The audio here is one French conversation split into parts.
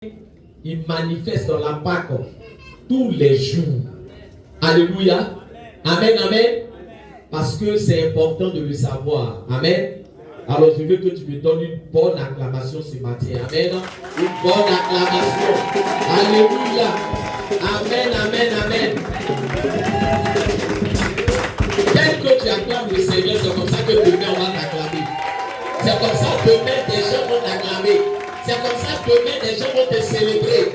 il manifeste dans la Pâque tous les jours. Alléluia. Amen, amen. Parce que c'est important de le savoir. Amen. Alors je veux que tu me donnes une bonne acclamation ce matin. Amen. Une bonne acclamation. Alléluia. Amen, amen, amen. Dès que tu acclames le Seigneur, c'est comme ça que demain on va t'acclamer. C'est comme ça que demain des gens vont t'acclamer. C'est comme ça que demain des gens vont te célébrer.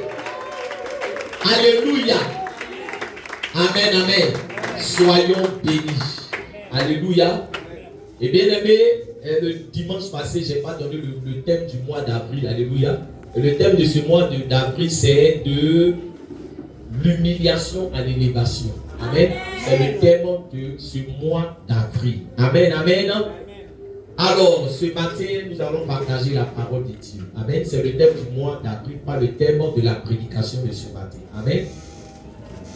Alléluia. Amen, amen. Soyons bénis. Alléluia. Et bien aimé, le dimanche passé, je n'ai pas donné le thème du mois d'avril. Alléluia. Et le thème de ce mois d'avril, c'est de l'humiliation à l'élévation. Amen. C'est le thème de ce mois d'avril. Amen, amen. Alors, ce matin, nous allons partager la parole de Dieu. Amen. C'est le thème du mois d'avril, pas le thème de la prédication de ce matin. Amen.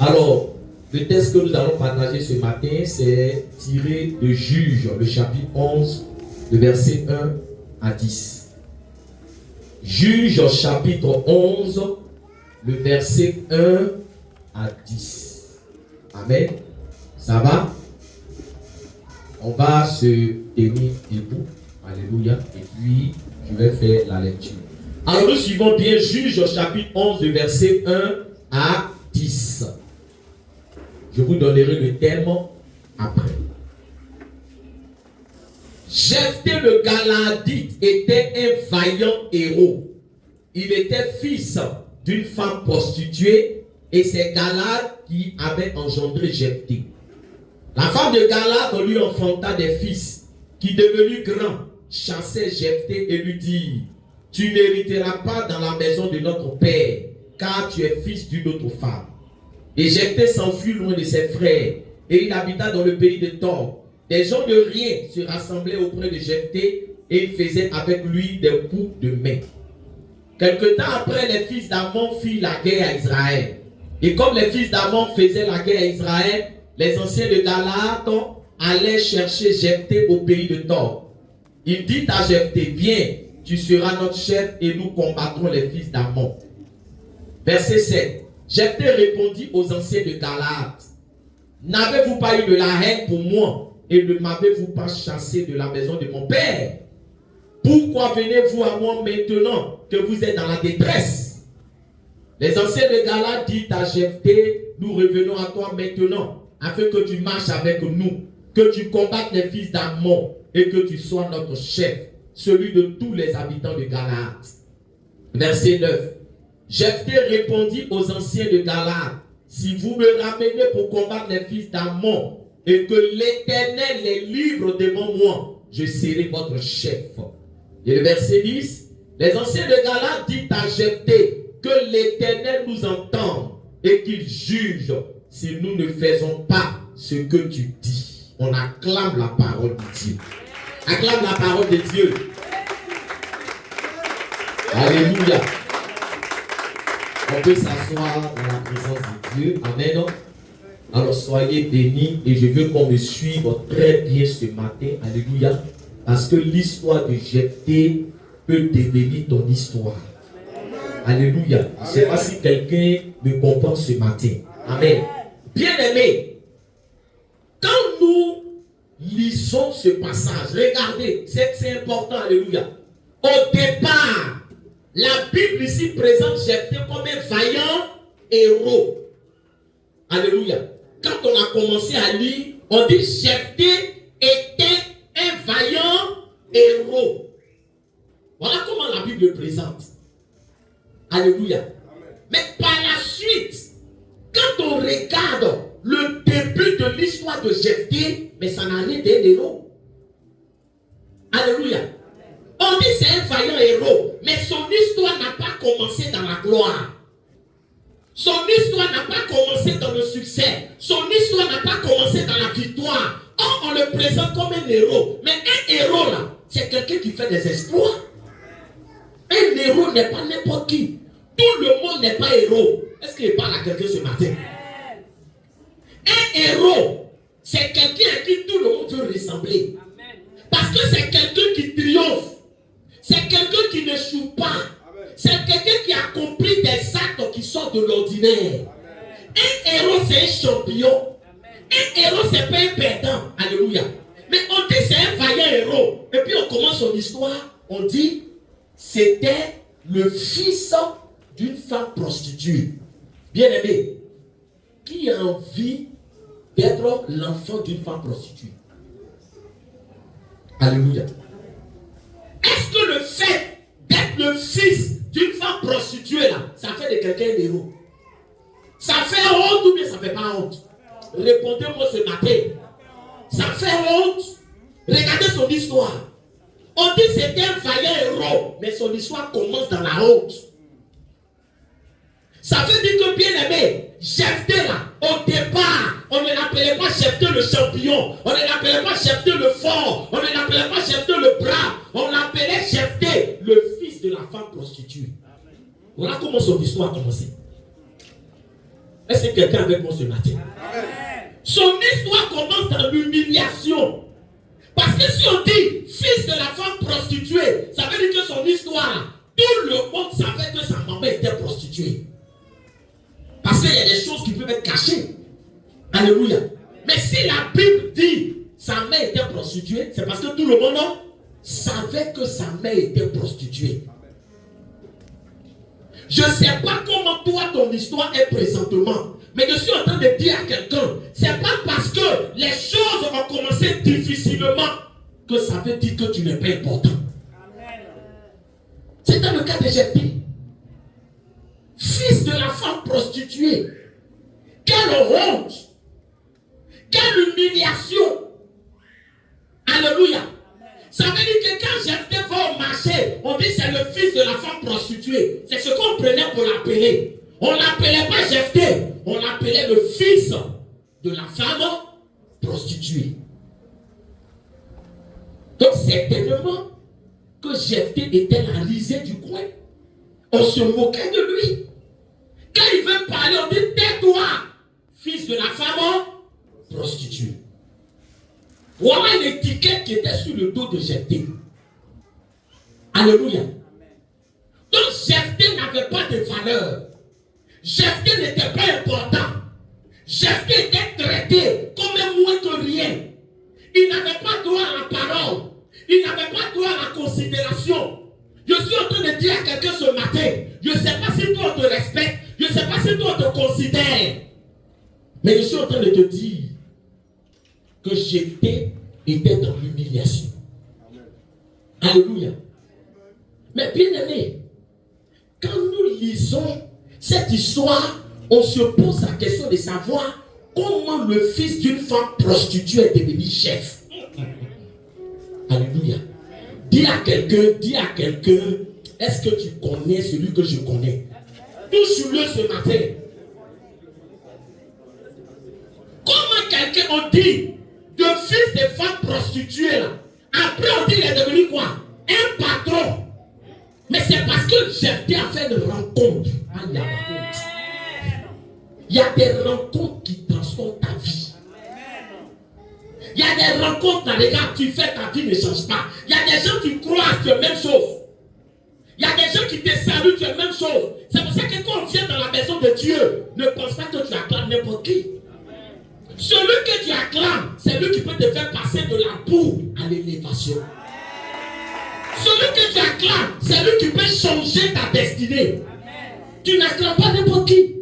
Alors, le texte que nous allons partager ce matin, c'est tiré de Juges, le chapitre 11, le verset 1 à 10. Juges, chapitre 11, le verset 1 à 10. Amen. Ça va? On va se tenir debout. Alléluia. Et puis, je vais faire la lecture. Alors, nous suivons bien Juges, chapitre 11, le verset 1 à 10. Je vous donnerai le thème après. Jephthé le Galaadite était un vaillant héros. Il était fils d'une femme prostituée et c'est Galaad qui avait engendré Jephthé. La femme de Galaad lui enfanta des fils qui, devenus grands, chassaient Jephthé et lui dirent: tu n'hériteras pas dans la maison de notre père, car tu es fils d'une autre femme. Et Jephthé s'enfuit loin de ses frères, et il habita dans le pays de Tob. Des gens de rien se rassemblaient auprès de Jephthé, et il faisait avec lui des coups de main. Quelque temps après, les fils d'Ammon firent la guerre à Israël. Et comme les fils d'Ammon faisaient la guerre à Israël, les anciens de Galaad allaient chercher Jephthé au pays de Tob. Il dit à Jephthé: viens, tu seras notre chef et nous combattrons les fils d'Ammon. Verset 7. Jephthé répondit aux anciens de Galaad: n'avez-vous pas eu de la haine pour moi et ne m'avez-vous pas chassé de la maison de mon père? Pourquoi venez-vous à moi maintenant que vous êtes dans la détresse? Les anciens de Galaad dirent à Jephthé: nous revenons à toi maintenant, afin que tu marches avec nous, que tu combattes les fils d'Ammon et que tu sois notre chef, celui de tous les habitants de Galaad. Verset 9. Jephthé répondit aux anciens de Galaad: si vous me ramenez pour combattre les fils d'Ammon et que l'Éternel les livre devant moi, je serai votre chef. Et le verset 10, les anciens de Galaad disent à Jephthé: que l'Éternel nous entende et qu'il juge si nous ne faisons pas ce que tu dis. On acclame la parole de Dieu. Acclame la parole de Dieu. Alléluia. On peut s'asseoir dans la présence de Dieu. Amen. Alors soyez bénis et je veux qu'on me suive très bien ce matin. Alléluia. Parce que l'histoire de Jephthé peut devenir ton histoire. Alléluia. Je ne sais pas si quelqu'un me comprend ce matin. Amen. Bien aimé, quand nous lisons ce passage, regardez, c'est important. Alléluia. Au départ, la Bible ici présente Jephthé comme un vaillant héros. Alléluia. Quand on a commencé à lire, on dit Jephthé était un vaillant héros. Voilà comment la Bible le présente. Alléluia. Mais par la suite, quand on regarde le début de l'histoire de Jephthé, mais ça n'a rien d'un héros. Alléluia. On dit c'est un vaillant héros, mais son histoire n'a pas commencé dans la gloire. Son histoire n'a pas commencé dans le succès. Son histoire n'a pas commencé dans la victoire. Or, on le présente comme un héros. Mais un héros, là, c'est quelqu'un qui fait des exploits. Un héros n'est pas n'importe qui. Tout le monde n'est pas héros. Est-ce qu'il parle à quelqu'un ce matin? Un héros, c'est quelqu'un à qui tout le monde veut ressembler. Parce que c'est quelqu'un qui triomphe. C'est quelqu'un qui n'échoue pas. c'est quelqu'un qui accomplit des actes qui sortent de l'ordinaire. Un héros, c'est un champion. Un héros, c'est pas un perdant. Alléluia. Mais on dit c'est un vaillant héros. Et puis on commence son histoire. On dit c'était le fils d'une femme prostituée. Bien aimé, qui a envie d'être l'enfant d'une femme prostituée? Alléluia. Est-ce que le fait d'être le fils d'une femme prostituée là, ça fait de quelqu'un un héros? Ça fait honte ou bien ça fait pas honte? Répondez-moi ce matin. Ça fait honte. Regardez son histoire. On dit que c'était un vaillant héros, mais son histoire commence dans la honte. Ça veut dire que, bien aimé, Jephthé là, au départ, on ne l'appelait pas Jephthé le champion, on ne l'appelait pas Jephthé le fort, on ne l'appelait pas Jephthé le brave, on l'appelait Jephthé, le fils de la femme prostituée. Voilà comment son histoire a commencé. Est-ce que quelqu'un avec moi ce matin? Son histoire commence dans l'humiliation. Parce que si on dit fils de la femme prostituée, ça veut dire que son histoire, tout le monde savait que sa maman était prostituée. Parce qu'il y a des choses qui peuvent être cachées. Alléluia. Mais si la Bible dit sa mère était prostituée, c'est parce que tout le monde savait que sa mère était prostituée. Je ne sais pas comment toi ton histoire est présentement. Mais je suis en train de dire à quelqu'un, c'est pas parce que les choses ont commencé difficilement que ça veut dire que tu n'es pas important. C'est dans le cas de Jephthé. Fils de la femme prostituée. Quelle honte! Quelle humiliation! Alléluia! Ça veut dire que quand Jephthé va au marché, on dit c'est le fils de la femme prostituée. C'est ce qu'on prenait pour l'appeler. On ne l'appelait pas Jephthé, on l'appelait le fils de la femme prostituée. Donc certainement que Jephthé était la risée du coin. On se moquait de lui. Quand il veut parler, on dit tais-toi, fils de la femme prostituée. Voilà l'étiquette qui était sur le dos de Jephthé. Alléluia. Donc Jephthé n'avait pas de valeur. Jephthé n'était pas important. Jephthé était traité comme un moins que rien. Il n'avait pas droit à la parole. Il n'avait pas droit à la considération. Je suis en train de dire à quelqu'un ce matin, je ne sais pas si toi on te respecte, je ne sais pas si toi on te considère. Mais je suis en train de te dire que Jephthé était dans l'humiliation. Alléluia. Mais bien aimé, quand nous lisons cette histoire, on se pose la question de savoir comment le fils d'une femme prostituée est devenu chef. Alléluia. Dis à quelqu'un, est-ce que tu connais celui que je connais? Touche-le ce matin. Comment quelqu'un, on dit, de fils de femme prostituée là, après on dit il est devenu quoi? Un patron. Mais c'est parce que Jephthé a fait une rencontre. Il y a des rencontres qui transforment ta vie. Il y a des rencontres dans lesquelles tu fais ta vie ne change pas. Il y a des gens qui croient que c'est la même chose. Il y a des gens qui te saluent, tu es la même chose. C'est pour ça que quand on vient dans la maison de Dieu, ne pense pas que tu acclames n'importe qui. Celui que tu acclames, c'est lui qui peut te faire passer de la boue à l'élévation. Celui que tu acclames, c'est lui qui peut changer ta destinée. Tu n'acclames pas n'importe qui.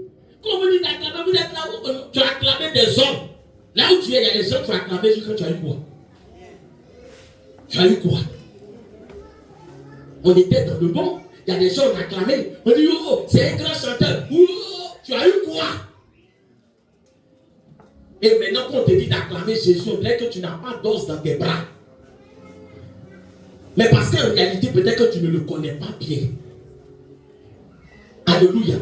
Quand vous dites d'acclamer, vous êtes là où tu as acclamé des hommes. Là où tu es, il y a des gens qui ont acclamé jusqu'à tu as eu quoi? Tu as eu quoi? On était dans le bon. Il y a des gens qui ont acclamé. On dit, oh, c'est un grand chanteur. Oh, tu as eu quoi? Et maintenant, quand on te dit d'acclamer Jésus, on dirait que tu n'as pas d'os dans tes bras. Mais parce qu'en réalité, peut-être que tu ne le connais pas bien. Alléluia.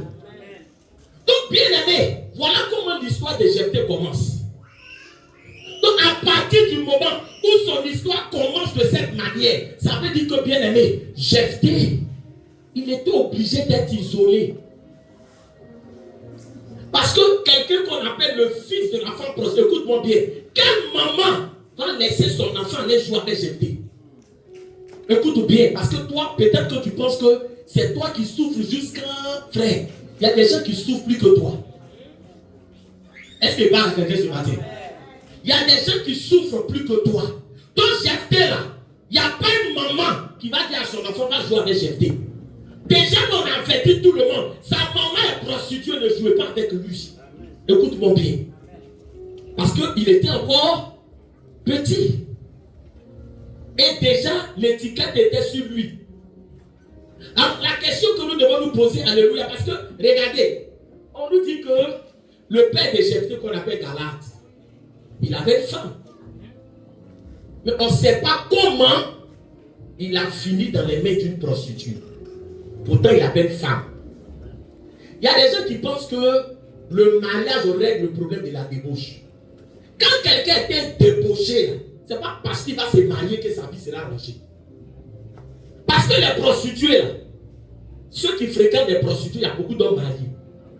Donc, bien aimé, voilà comment l'histoire de Jephthé commence. Donc, à partir du moment où son histoire commence de cette manière, ça veut dire que, bien aimé, Jephthé, il était obligé d'être isolé. Parce que quelqu'un qu'on appelle le fils de la femme prostituée, écoute-moi bien, quelle maman va laisser son enfant aller jouer avec Jephthé? Écoute bien, parce que toi, peut-être que tu penses que c'est toi qui souffres jusqu'à frère. Il y a des gens qui souffrent plus que toi. Est-ce qu'il parle à quelqu'un ce matin? Il y a des gens qui souffrent plus que toi. Donc Jephthé là, il n'y a pas une maman qui va dire à son enfant va jouer avec Jephthé. Déjà on a averti tout le monde. Sa maman est prostituée, ne jouez pas avec lui. Écoute-moi bien. Parce qu'il était encore petit. Et déjà l'étiquette était sur lui. Alors la question que nous devons nous poser, alléluia, parce que regardez, on nous dit que le père de Jephthé qu'on appelle Galate, il avait faim. Mais on ne sait pas comment il a fini dans les mains d'une prostituée. Pourtant, il avait une femme. Il y a des gens qui pensent que le mariage règle le problème de la débauche. Quand quelqu'un était débauché, ce n'est pas parce qu'il va se marier que sa vie sera arrangée. Parce que les prostituées, là, ceux qui fréquentent les prostituées, il y a beaucoup d'hommes mariés.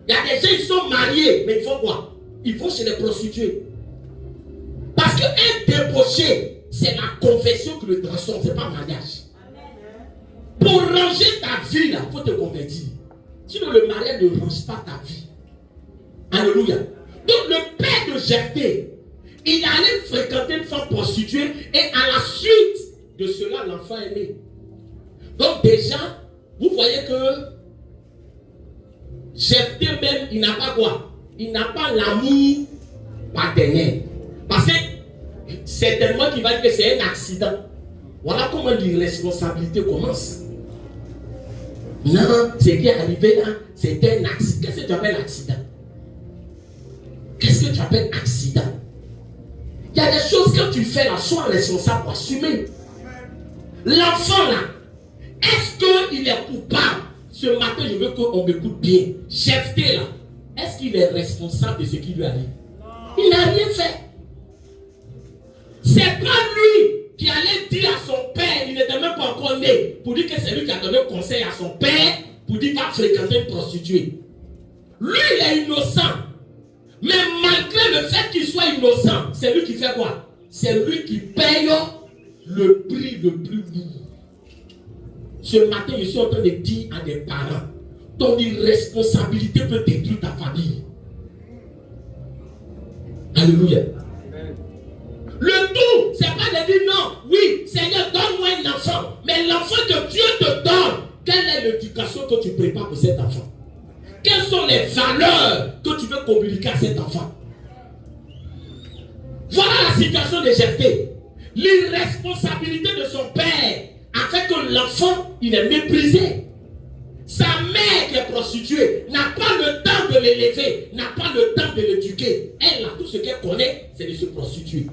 Il y a des gens qui sont mariés, mais ils font quoi? Ils vont chez les prostituées. Parce qu'un débauché, c'est la confession qui le transforme, ce n'est pas le mariage. Pour ranger ta vie, il faut te convertir. Sinon, le mariage ne range pas ta vie. Alléluia. Donc, le père de Jephthé, il allait fréquenter une femme prostituée et à la suite de cela, l'enfant est né. Donc, déjà, vous voyez que Jephthé même, il n'a pas quoi? Il n'a pas l'amour paternel. Parce que certainement qu'il va dire que c'est un accident. Voilà comment l'irresponsabilité commence. Non, ce qui est arrivé là, c'était un accident. Qu'est-ce que tu appelles accident? Qu'est-ce que tu appelles accident? Il y a des choses quand tu fais là, sois responsable pour assumer. L'enfant là, est-ce qu'il est coupable? Ce matin, je veux qu'on m'écoute bien. Jephthé là, est-ce qu'il est responsable de ce qui lui arrive? Il n'a rien fait. C'est pas lui qui allait dire à son père, il n'était même pas encore né, pour dire que c'est lui qui a donné conseil à son père, pour dire qu'il va fréquenter une prostituée. Lui, il est innocent. Mais malgré le fait qu'il soit innocent, c'est lui qui fait quoi? C'est lui qui paye le prix le plus lourd. Ce matin, je suis en train de dire à des parents, ton irresponsabilité peut détruire ta famille. Alléluia. Le tout, c'est pas de dire non, oui, Seigneur, donne-moi un enfant. Mais l'enfant que Dieu te donne, quelle est l'éducation que tu prépares pour cet enfant? Quelles sont les valeurs que tu veux communiquer à cet enfant? Voilà la situation de Jephthé. L'irresponsabilité de son père a fait que l'enfant, il est méprisé. Sa mère qui est prostituée n'a pas le temps de l'élever, n'a pas le temps de l'éduquer. Elle, tout ce qu'elle connaît, c'est de se prostituer.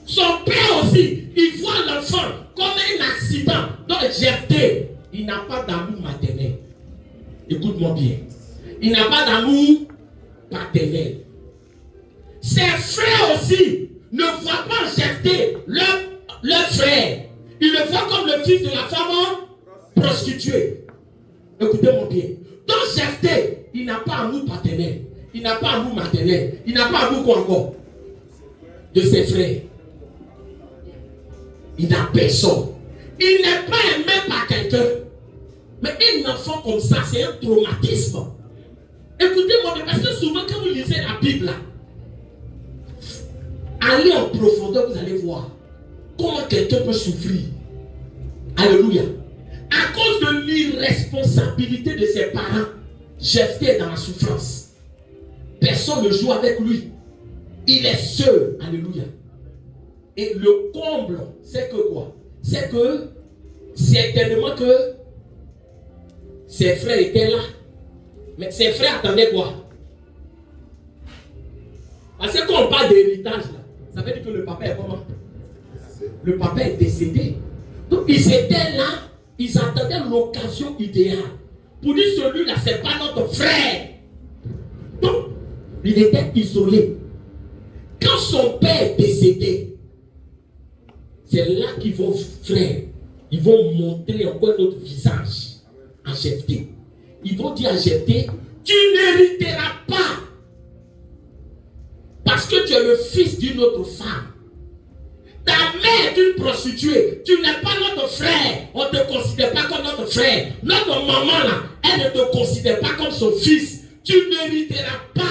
Son père aussi, il voit l'enfant comme un accident. Donc Jephthé, il n'a pas d'amour maternel. Écoute-moi bien. Il n'a pas d'amour paternel. Ses frères aussi ne voient pas Jephthé, leur frère. Ils le voient comme le fils de la femme prostituée. Écoutez-moi bien. Donc Jephthé, il n'a pas amour paternel. Il n'a pas amour maternel. Il n'a pas amour quoi encore? De ses frères. Il n'a personne. Il n'est pas aimé par quelqu'un. Mais un enfant comme ça, c'est un traumatisme. Écoutez-moi, parce que souvent quand vous lisez la Bible, là, allez en profondeur, vous allez voir comment quelqu'un peut souffrir. Alléluia. À cause de l'irresponsabilité de ses parents, Jephthé est dans la souffrance. Personne ne joue avec lui. Il est seul. Alléluia. Et le comble, c'est que quoi? C'est que certainement que ses frères étaient là. Mais ses frères attendaient quoi? Parce que quand on parle d'héritage, là, ça veut dire que le papa est comment? Le papa est décédé. Donc ils étaient là, ils attendaient l'occasion idéale. Pour dire celui-là, c'est pas notre frère. Donc, il était isolé. Quand son père est décédé, c'est là qu'ils vont, frère, ils vont montrer encore notre visage à Jephthé. Ils vont dire à Jephthé, tu n'hériteras pas. Parce que tu es le fils d'une autre femme. Ta mère mère est une prostituée, tu n'es pas notre frère, on ne te considère pas comme notre frère. Notre maman là, elle ne te considère pas comme son fils. Tu n'hériteras pas.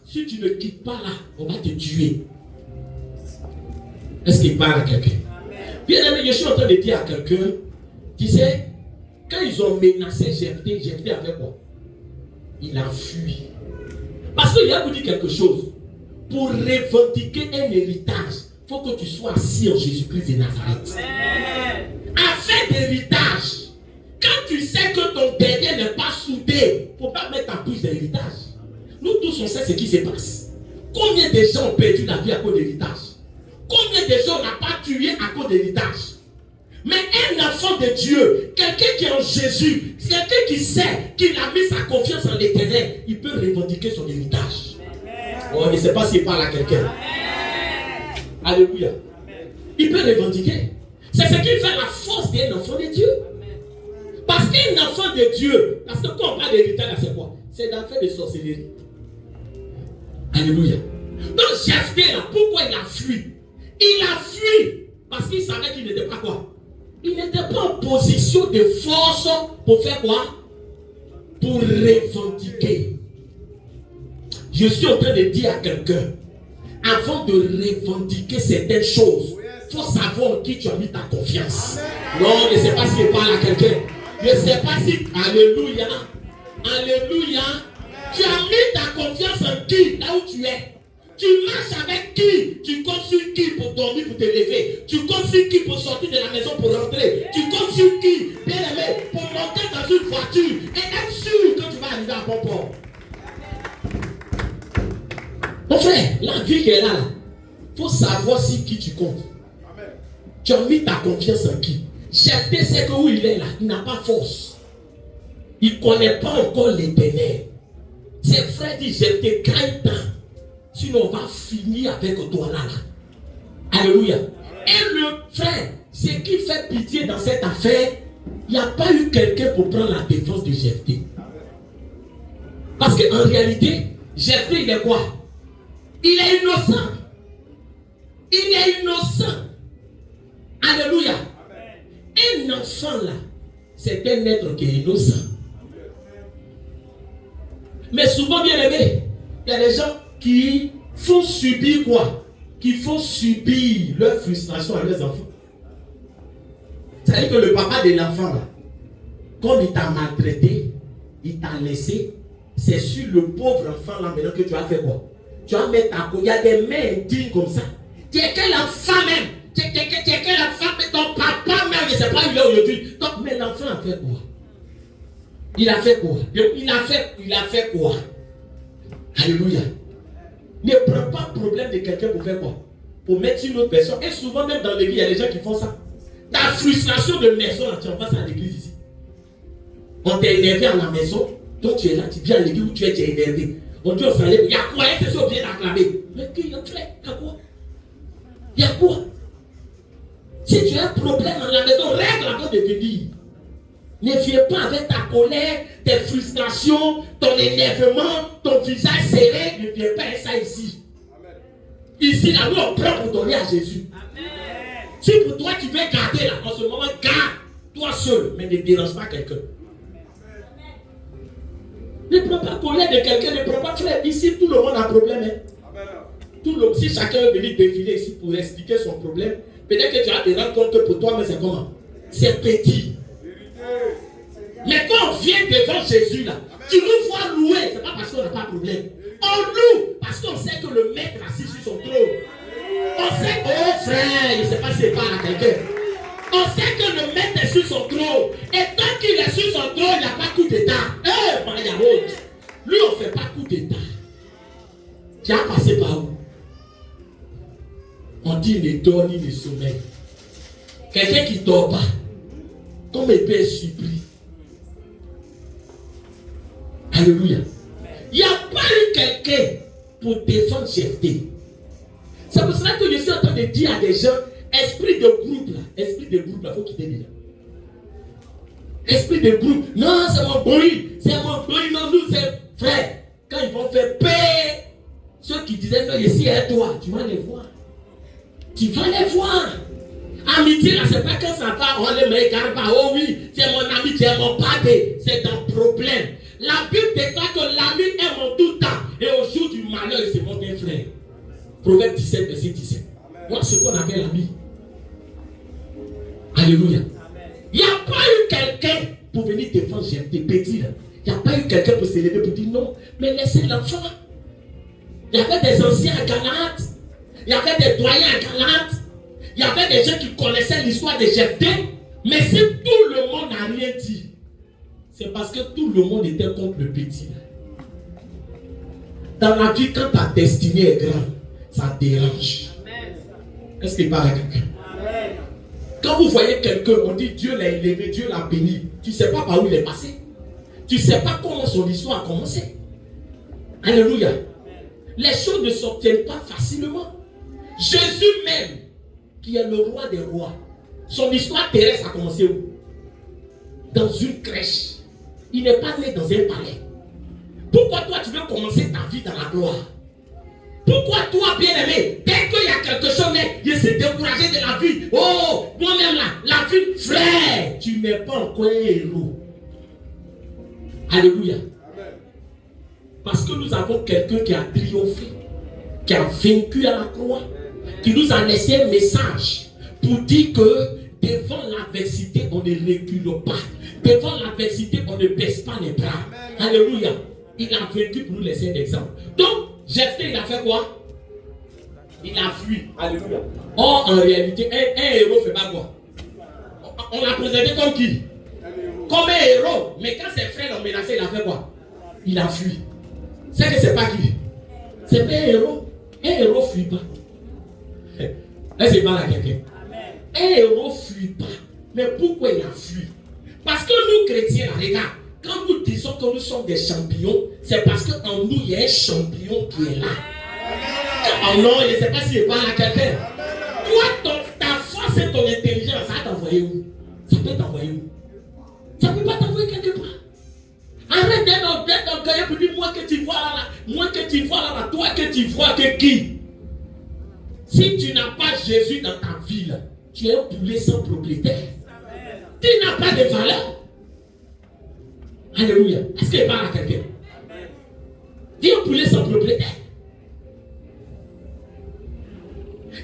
Si tu ne quittes pas là, on va te tuer. Est-ce qu'il parle à quelqu'un? Bien aimé, je suis en train de dire à quelqu'un, tu sais, quand ils ont menacé Jephthé, Jephthé a fait quoi? Il a fui. Parce qu'il a vous dit quelque chose. Pour revendiquer un héritage, il faut que tu sois assis en Jésus-Christ de Nazareth. Afin d'héritage, quand tu sais que ton dernier n'est pas soudé, il ne faut pas mettre ta bouche d'héritage. Nous tous, on sait ce qui se passe. Combien de gens ont perdu la vie à cause d'héritage? Combien de gens n'ont pas tué à cause d'héritage? Mais un enfant de Dieu, quelqu'un qui est en Jésus, quelqu'un qui sait qu'il a mis sa confiance en l'Éternel, il peut revendiquer son héritage. Oh, je ne sais pas s'il parle à quelqu'un. Alléluia. Il peut revendiquer. C'est ce qui fait la force d'un enfant de Dieu. Parce qu'un enfant de Dieu, parce que quand on parle d'héritage, c'est quoi? C'est d'affaires de sorcellerie. Alléluia. Donc Jephthé, là, pourquoi il a fui? Il a fui parce qu'il savait qu'il n'était pas quoi? Il n'était pas en position de force pour faire quoi? Pour revendiquer. Je suis en train de dire à quelqu'un, avant de revendiquer certaines choses, il faut savoir en qui tu as mis ta confiance. Non, je ne sais pas si je parle à quelqu'un. Je ne sais pas si... Alléluia. Alléluia. Tu as mis ta confiance en qui? Là où tu es. Tu marches avec qui? Tu comptes sur qui pour dormir, pour te lever? Tu comptes sur qui pour sortir de la maison, pour rentrer? Tu comptes sur qui, bien aimé, pour monter dans une voiture et être sûr que tu vas arriver à bon port? Mon frère, la vie qui est là, il faut savoir sur qui tu comptes. Amen. Tu as mis ta confiance en qui? Jephthé sait que où il est là, il n'a pas force. Il ne connaît pas encore l'Éternel. Ses frères disent, Jephthé, crains-toi. Sinon, on va finir avec toi là. Alléluia. Et le frère, ce qui fait pitié dans cette affaire, il n'y a pas eu quelqu'un pour prendre la défense de Jephthé. Parce qu'en réalité, Jephthé, il est quoi? Il est innocent. Il est innocent. Alléluia. Un enfant là, c'est un être qui est innocent. Mais souvent, bien aimé, il y a des gens qui font subir quoi? Qui font subir leur frustration à leurs enfants. C'est-à-dire que le papa de l'enfant là, comme il t'a maltraité, il t'a laissé, c'est sur le pauvre enfant là maintenant que tu as fait quoi? Tu vas mettre ta couille. Il y a des mains indignes comme ça. Tu es quel enfant même? Tu es quel enfant? Mais ton papa même, je ne sais pas où il est aujourd'hui. Donc, mais l'enfant a fait quoi? Il a fait quoi? Il a fait quoi? Alléluia. Ne prends pas le problème de quelqu'un pour faire quoi? Pour mettre une autre personne. Et souvent, même dans l'église, il y a des gens qui font ça. Ta frustration de maison, là, tu en passes à l'église ici. On t'a énervé à la maison. Toi, tu es là, tu viens à l'église où tu es énervé. On dit au salaire, il y a quoi? C'est ça, bien d'acclamer. Mais il y a quoi? Il y a quoi? Si tu as un problème dans la maison, règle avant de venir. Ne viens pas avec ta colère, tes frustrations, ton énervement, ton visage serré. Ne viens pas avec ça ici. Amen. Ici, là, nous, on prend pour donner à Jésus. Amen. Si pour toi, tu veux garder là, en ce moment, garde toi seul, mais ne dérange pas quelqu'un. Ne prends pas colère de quelqu'un, ne prends pas frère. Ici, tout le monde a un problème. Hein. Tout le monde, si chacun veut venir défiler ici pour expliquer son problème, peut-être que tu vas te rendre compte que pour toi, mais c'est comment? C'est petit. Mais quand on vient devant Jésus là, tu nous vois louer, c'est pas parce qu'on n'a pas de problème. On loue parce qu'on sait que le maître assis sur son trône. On sait, oh frère, je ne sais pas si c'est pas à quelqu'un. On sait que le maître est sur son trône. Et tant qu'il est sur son trône, il n'y a pas coup d'état. Lui, on ne fait pas coup d'état. Tu as passé par où? On dit il ne dort ni ne sommeille. Quelqu'un qui ne dort pas, comme il peut être surpris. Alléluia. Il n'y a pas eu quelqu'un pour défendre Jephthé. C'est pour cela que je suis en train de dire à des gens, esprit de groupe là, il faut quitter déjà. Esprit de groupe, non, c'est mon bruit, non, nous c'est frère. Quand ils vont faire paix, ceux qui disaient non, ici est toi, tu vas les voir. Tu vas les voir. Amitié, là, c'est pas quand ça va, on ne me regarde pas. Oh oui, tu es mon ami, tu es mon pâté. C'est un problème. La Bible déclare que l'ami aime en tout temps. Et au jour du malheur, il se montre un frère. Proverbe 17, verset 17. Voilà ce qu'on appelle l'ami. Alléluia. Il n'y a pas eu quelqu'un pour venir défendre des petits. Il n'y a pas eu quelqu'un pour se lever pour dire non, mais laissez l'enfant. Il y avait des anciens à Galate. Il y avait des doyens à Galate. Il y avait des gens qui connaissaient l'histoire de Jephthé. Mais si tout le monde n'a rien dit, c'est parce que tout le monde était contre le petit. Dans la vie, quand ta destinée est grande, ça dérange. Est-ce qu'il parle à quelqu'un? Quand vous voyez quelqu'un, on dit Dieu l'a élevé, Dieu l'a béni. Tu ne sais pas par où il est passé. Tu ne sais pas comment son histoire a commencé. Alléluia. Les choses ne s'obtiennent pas facilement. Jésus même, qui est le roi des rois, son histoire terrestre a commencé où? Dans une crèche. Il n'est pas né dans un palais. Pourquoi toi tu veux commencer ta vie dans la gloire? Pourquoi toi, bien-aimé, dès qu'il y a quelque chose, je suis découragé de la vie. Oh, moi-même là, la vie, frère, tu n'es pas encore un héros. Alléluia. Parce que nous avons quelqu'un qui a triomphé, qui a vaincu à la croix, qui nous a laissé un message pour dire que devant l'adversité, on ne recule pas. Devant l'adversité, on ne baisse pas les bras. Alléluia. Il a vaincu pour nous laisser un exemple. Donc, Jephthé, il a fait quoi? Il a fui. Alléluia. Or, en réalité, un héros ne fait pas quoi? On l'a présenté comme qui? Comme un héros. Mais quand ses frères l'ont menacé, il a fait quoi? Il a fui. C'est que c'est pas qui? C'est pas un héros. Un héros ne fuit pas. Est-ce qu'il parle à quelqu'un? Un héros ne fuit pas. Mais pourquoi il a fui? Parce que nous, chrétiens, regarde, quand nous disons que nous sommes des champions, c'est parce qu'en nous, il y a un champion qui est là. Oh non, je ne sais pas si je parle à quelqu'un. Toi, ta force et ton intelligence, ça va t'envoyer où? Ça peut t'envoyer où? Ça ne peut pas t'envoyer quelque part. Arrête d'être orgueilleux pour dire moi que tu vois là, moi que tu vois là, toi que tu vois que qui? Si tu n'as pas Jésus dans ta vie, là, tu es un poulet sans propriétaire. Tu n'as pas de valeur. Alléluia. Est-ce qu'il parle à quelqu'un? Tu es un poulet sans propriétaire.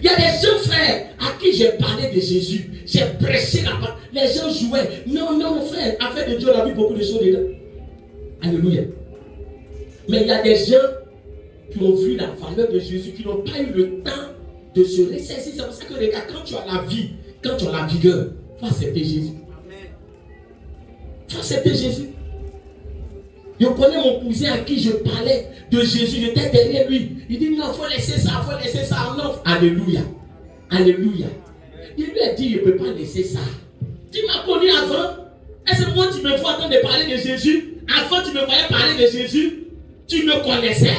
Il y a des gens, frère, à qui j'ai parlé de Jésus. J'ai prêché là-bas. Les gens jouaient. Non, non, frère. Affaire de Dieu, on a vu beaucoup de choses dedans. Alléluia. Mais il y a des gens qui ont vu la valeur de Jésus, qui n'ont pas eu le temps de se ressaisir. C'est pour ça que les gars, quand tu as la vie, quand tu as la vigueur, il faut accepter Jésus. Il faut accepter Jésus. Je connais mon cousin à qui je parlais de Jésus, j'étais derrière lui. Il dit non, il faut laisser ça, il faut laisser ça. Non. Alléluia. Alléluia. Il lui a dit, je ne peux pas laisser ça. Tu m'as connu avant. Est-ce que moi tu me vois en train de parler de Jésus? Avant tu me voyais parler de Jésus? Tu me connaissais?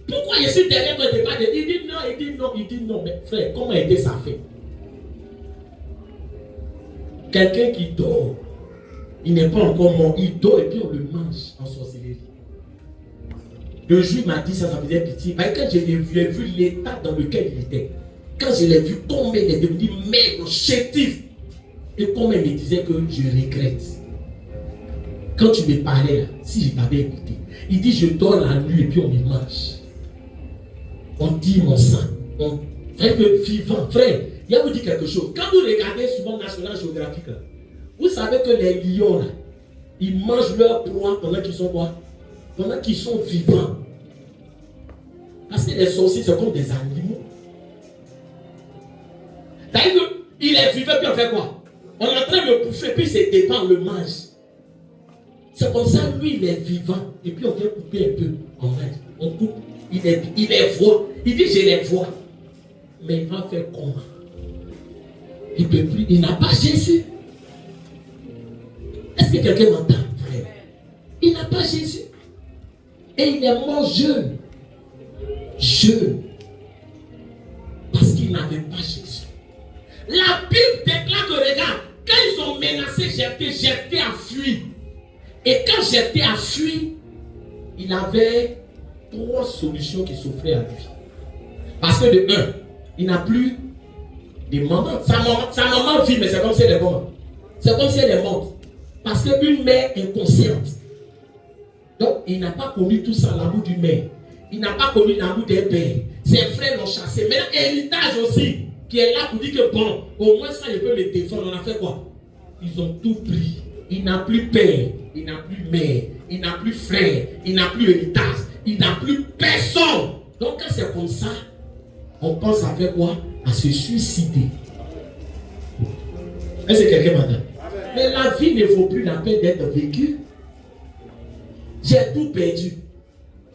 Pourquoi je suis derrière toi de parler? Il dit non, il dit non, il dit non. Mais frère, comment était ça fait? Quelqu'un qui dort, il n'est pas encore mort, il dort et puis on le mange en sorcellerie. Le juif m'a dit ça, ça faisait pitié. Mais quand je l'ai vu l'état dans lequel il était, quand je l'ai vu combien il est devenu maigre, chétif, et combien il me disait que je regrette. Quand tu me parlais là, si je t'avais écouté, il dit je dors la nuit et puis on me mange. On dit mon sang. Frère, vivant, frère, il y a vous dit quelque chose. Quand vous regardez souvent National Geographic, là, vous savez que les lions, là, ils mangent leur proie pendant qu'ils sont quoi? Pendant qu'ils sont vivants. Parce que les sorciers, c'est comme des animaux. C'est-à-dire qu'il est vivant, puis on fait quoi? On est en train de le bouffer, puis c'est dépend, on le mange. C'est comme ça, lui, il est vivant. Et puis on vient couper un peu. On coupe. Il les voit. Il dit, je les vois. Mais il va faire comment? Il ne peut plus. Il n'a pas Jésus. Est-ce que quelqu'un m'entend, frère? Il n'a pas Jésus. Et il est mort jeune. Jeune. Parce qu'il n'avait pas Jésus. La Bible déclare que, regarde, quand ils ont menacé Jephthé, Jephthé a fui. Et quand Jephthé a fui, il avait 3 solutions qui s'offraient à lui. Parce que de un, il n'a plus des mamans. Sa maman vit, mais c'est comme si elle est morte. C'est comme si elle est morte. Parce qu'une mère inconsciente. Donc, il n'a pas connu tout ça, l'amour d'une mère. Il n'a pas connu l'amour d'un père. Ses frères l'ont chassé. Maintenant, héritage aussi, qui est là pour dire que bon, au moins ça, je peux me défendre. On a fait quoi? Ils ont tout pris. Il n'a plus père, il n'a plus mère, il n'a plus frère, il n'a plus héritage, il n'a plus personne. Donc, quand c'est comme ça, on pense à faire quoi? À se suicider. Est-ce que quelqu'un m'entend? Mais la vie ne vaut plus la peine d'être vécue. J'ai tout perdu.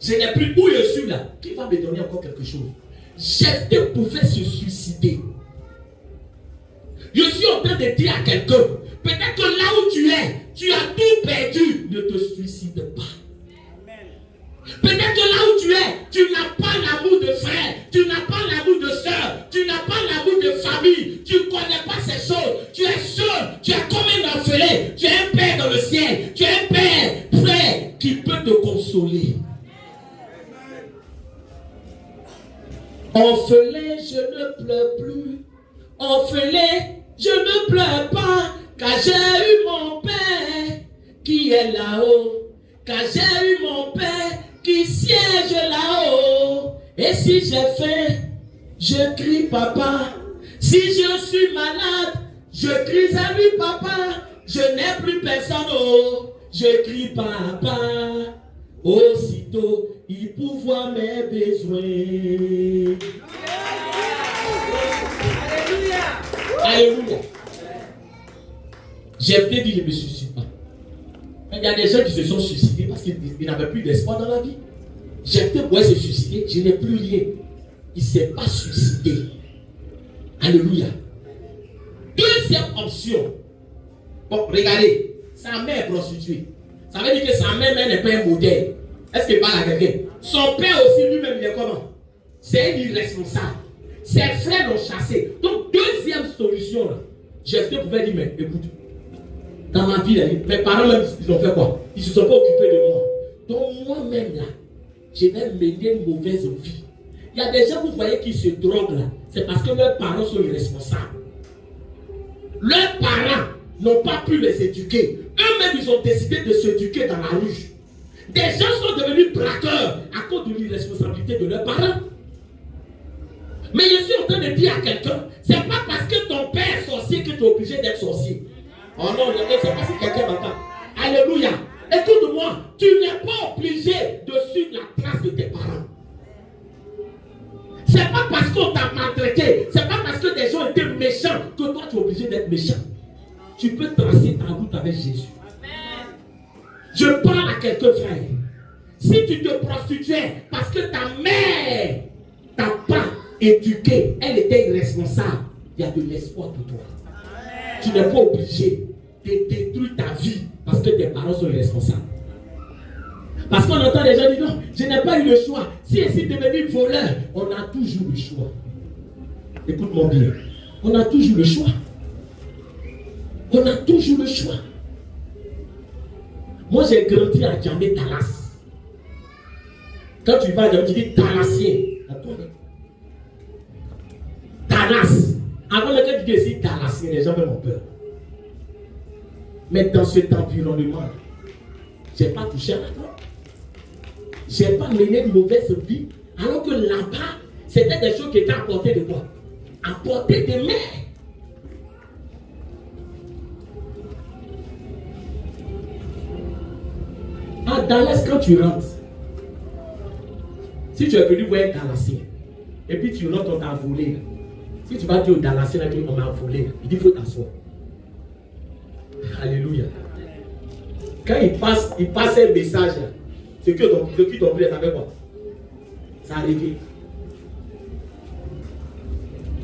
Je n'ai plus où je suis là. Qui va me donner encore quelque chose? Jephthé pouvait se suicider. Je suis en train de dire à quelqu'un, peut-être que là où tu es, tu as tout perdu. Ne te suicide pas. Peut-être que là où tu es, tu n'as pas l'amour de frère, tu n'as pas l'amour de soeur, tu n'as pas l'amour de famille, tu ne connais pas ces choses, tu es seul, tu es comme un orphelin, tu es un père dans le ciel, tu es un père frère qui peut te consoler. Orphelin, je ne pleure plus, orphelin, je ne pleure pas, car j'ai eu mon père qui est là-haut, car j'ai eu mon père qui siège là-haut. Et si j'ai faim, je crie papa. Si je suis malade, je crie à lui papa. Je n'ai plus personne, oh, je crie papa. Aussitôt, il pourvoit mes besoins. Alléluia. Jephthé dit, je ne me suicide pas. Il y a des gens qui se sont suicidés parce qu'ils n'avaient plus d'espoir dans la vie. Jephthé pouvait se suicider, je n'ai plus rien. Il ne s'est pas suicidé. Alléluia. Deuxième option. Bon, regardez, sa mère est prostituée. Ça veut dire que sa mère n'est pas un modèle. Est-ce qu'il parle à quelqu'un? Son père aussi lui-même, il est comment? C'est un irresponsable. Ses frères l'ont chassé. Donc, deuxième solution, là. Jephthé pouvait dire, mais écoute, dans ma vie, là, mes parents, même, ils ont fait quoi? Ils ne se sont pas occupés de moi. Donc, moi-même, là, je vais mener une mauvaise vie. Il y a des gens, vous voyez, qui se droguent, là. C'est parce que leurs parents sont irresponsables. Leurs parents n'ont pas pu les éduquer. Eux-mêmes, ils ont décidé de s'éduquer dans la rue. Des gens sont devenus braqueurs à cause de l'irresponsabilité de leurs parents. Mais je suis en train de dire à quelqu'un, c'est pas parce que ton père est sorcier que tu es obligé d'être sorcier. Oh non, je ne sais pas si quelqu'un m'entend. Alléluia. Écoute-moi, tu n'es pas obligé de suivre la trace de tes parents. C'est pas parce qu'on t'a maltraité, c'est pas parce que des gens étaient méchants que toi tu es obligé d'être méchant. Tu peux tracer ta route avec Jésus. Amen. Je parle à quelqu'un, frère. Si tu te prostituais parce que ta mère t'a pas éduqué, elle était irresponsable, il y a de l'espoir pour toi. Amen. Tu n'es pas obligé de détruire ta vie parce que tes parents sont irresponsables. Parce qu'on entend les gens dire non, je n'ai pas eu le choix. Si je suis devenu voleur, on a toujours le choix. Écoute-moi bien. On a toujours le choix. On a toujours le choix. Moi, j'ai grandi à Djamé Talas. Quand tu vas à Djamé, tu dis Talassien. Talas. Avant que tu dis Talassien, les gens ont peur. Mais dans cet environnement, je n'ai pas touché à la drogue. Je n'ai pas mené une mauvaise vie. Alors que là-bas, c'était des choses qui étaient à portée de quoi? À portée de main. À Dallas, quand tu rentres, si tu es venu voir un Dalassien, et puis tu rentres, on t'a volé. Là. Si tu vas dire au Dalassien, on m'a volé, là, il dit il faut t'asseoir. Alléluia. Quand il passe un message, là, ce qui t'ont pris, ça fait quoi? Ça arrive.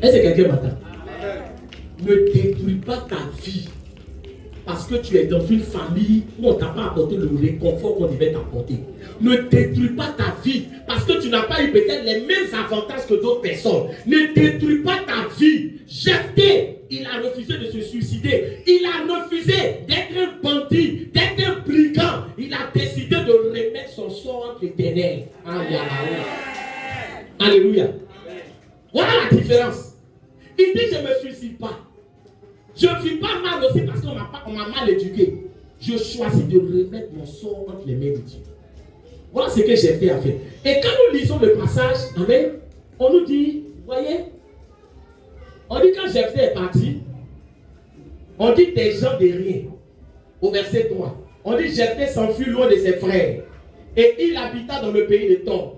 Est-ce que quelqu'un m'entend? Ne détruis pas ta vie parce que tu es dans une famille où on ne t'a pas apporté le réconfort qu'on devait t'apporter. Ne détruis pas ta vie parce que tu n'as pas eu peut-être les mêmes avantages que d'autres personnes. Ne détruis pas ta vie. Jephthé, il a refusé de se suicider. Il a refusé d'être un bandit, d'être un brigand. Il a décidé de remettre son sort entre l'Éternel. Alléluia. Alléluia. Voilà la différence. Il dit, je ne me suicide pas. Je ne vis pas mal aussi parce qu'on m'a mal éduqué. Je choisis de remettre mon sort entre les mains de Dieu. Voilà ce que j'ai fait à faire. Et quand nous lisons le passage, amen, on nous dit, voyez, on dit quand Jephthé est parti, on dit des gens de rien. Au verset 3, on dit Jephthé s'enfuit loin de ses frères et il habita dans le pays de Tob.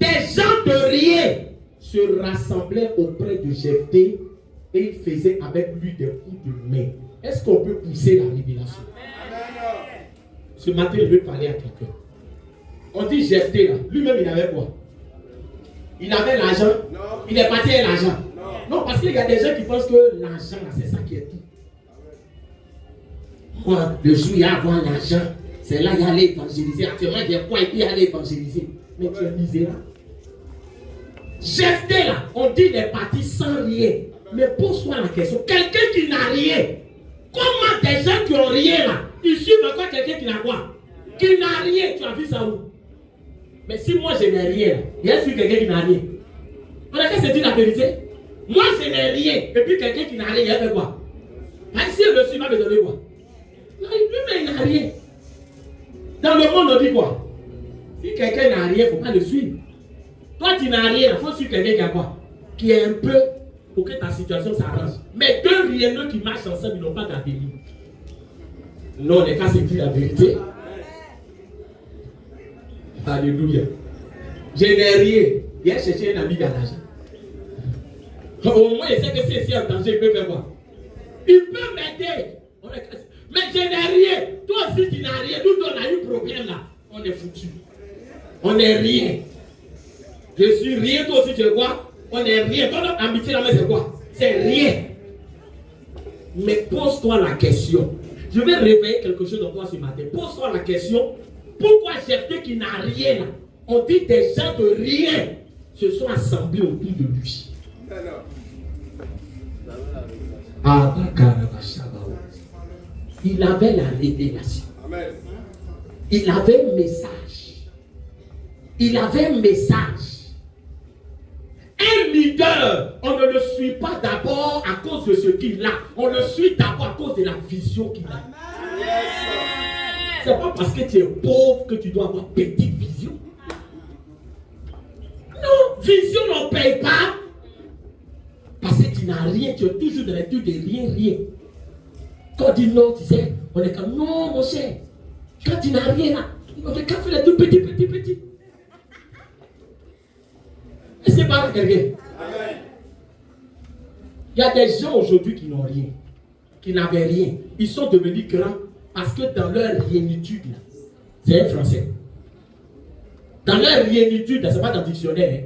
Des gens de rien se rassemblaient auprès de Jephthé et ils faisaient avec lui des coups de main. Est-ce qu'on peut pousser la révélation? Ce matin, je veux parler à quelqu'un. On dit Jephthé là, lui-même il avait quoi? Il avait l'argent. Il est parti avec l'argent. Non, parce qu'il y a des gens qui pensent que l'argent, c'est ça qui est tout. Moi, le jour où il y a avoir l'argent, c'est là qu'il y a aller évangéliser. Actuellement, il y a quoi et puis aller évangéliser. Mais tu es misérable. Jephthé là, on dit il est parti sans rien. Mais pose-toi la question, quelqu'un qui n'a rien, comment des gens qui n'ont rien là, ils suivent encore quelqu'un qui n'a quoi? Qui n'a rien, tu as vu ça où? Mais si moi je n'ai rien, il y a quelqu'un qui n'a rien. On a qu'à se dire la vérité. Moi je n'ai rien, et puis quelqu'un qui n'a rien, il a fait quoi? Si il me suit, il va me donner quoi? Non, lui-même il n'a rien. Dans le monde, on dit quoi? Si quelqu'un n'a rien, il ne faut pas le suivre. Toi tu n'as rien, il faut suivre quelqu'un qui a quoi? Qui est un peu pour que ta situation s'arrange. Mais deux rieneux qui marchent ensemble, ils n'ont pas d'avenir. Non, on n'est qu'à se dire la vérité. Alléluia. Je n'ai rien. Il a cherché un ami dans l'argent. Au moins, il sait que c'est en danger, il peut faire quoi? Il peut m'aider. Mais je n'ai rien. Toi aussi, tu n'as rien. Nous, on a eu problème là. On est foutu. On n'est rien. Je suis rien. Toi aussi, tu es quoi? On n'est rien. Ton amitié là, c'est quoi? C'est rien. Mais pose-toi la question. Je vais réveiller quelque chose dans toi ce matin. Pose-toi la question. Pourquoi Jephthé qui n'a rien là? On dit des gens de rien se sont assemblés autour de lui. Il avait la révélation. Il avait un message. Il avait un message. Un leader, on ne le suit pas d'abord à cause de ce qu'il a. On le suit d'abord à cause de la vision qu'il a. C'est pas parce que tu es pauvre que tu dois avoir petite vision. Non, vision n'en paye pas. Parce que tu n'as rien, tu es toujours dans l'étude de rien. Quand on dit non, tu sais, on est comme non, mon cher. Quand tu n'as rien là, on est qu'à faire les tout petit. Et c'est pas quelqu'un. Il y a des gens aujourd'hui qui n'ont rien, qui n'avaient rien. Ils sont devenus grands parce que dans leur rienitude, c'est un français. Dans leur rienitude, c'est pas dans le dictionnaire.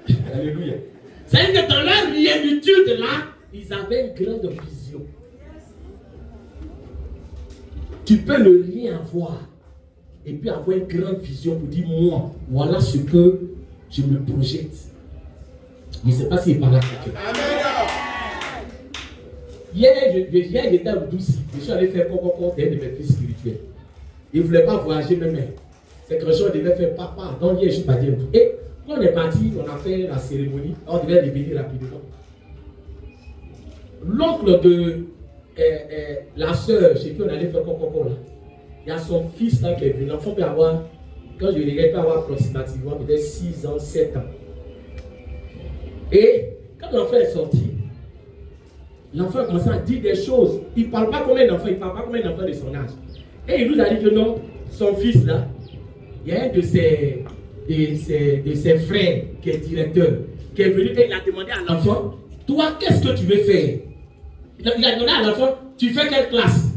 Hein? Alléluia. C'est-à-dire que dans leur rienitude là, ils avaient une grande vision. Tu peux ne rien avoir et puis avoir une grande vision pour dire moi, voilà ce que je me projette. Je ne sais pas s'il parle à quelqu'un. Hier, j'étais à Douci. Je suis allé faire un de mes fils spirituels. Il ne voulait pas voyager même. C'est que je devais faire papa. Donc hier, je suis parti. Et quand on est parti, on a fait la cérémonie. On devait revenir rapidement. L'oncle de la soeur chez qui on allait faire coco là, il y a son fils là qui est venu. L'enfant peut avoir, quand je regarde, peut avoir approximativement peut-être 6 ans, 7 ans. Et quand l'enfant est sorti, l'enfant a commencé à dire des choses. Il ne parle pas comme un enfant, il ne parle pas comme un enfant de son âge. Et il nous a dit que non, son fils là, il y a un de ses frères qui est directeur, qui est venu et il a demandé à l'enfant, toi, qu'est-ce que tu veux faire? Il a demandé à l'enfant, tu fais quelle classe?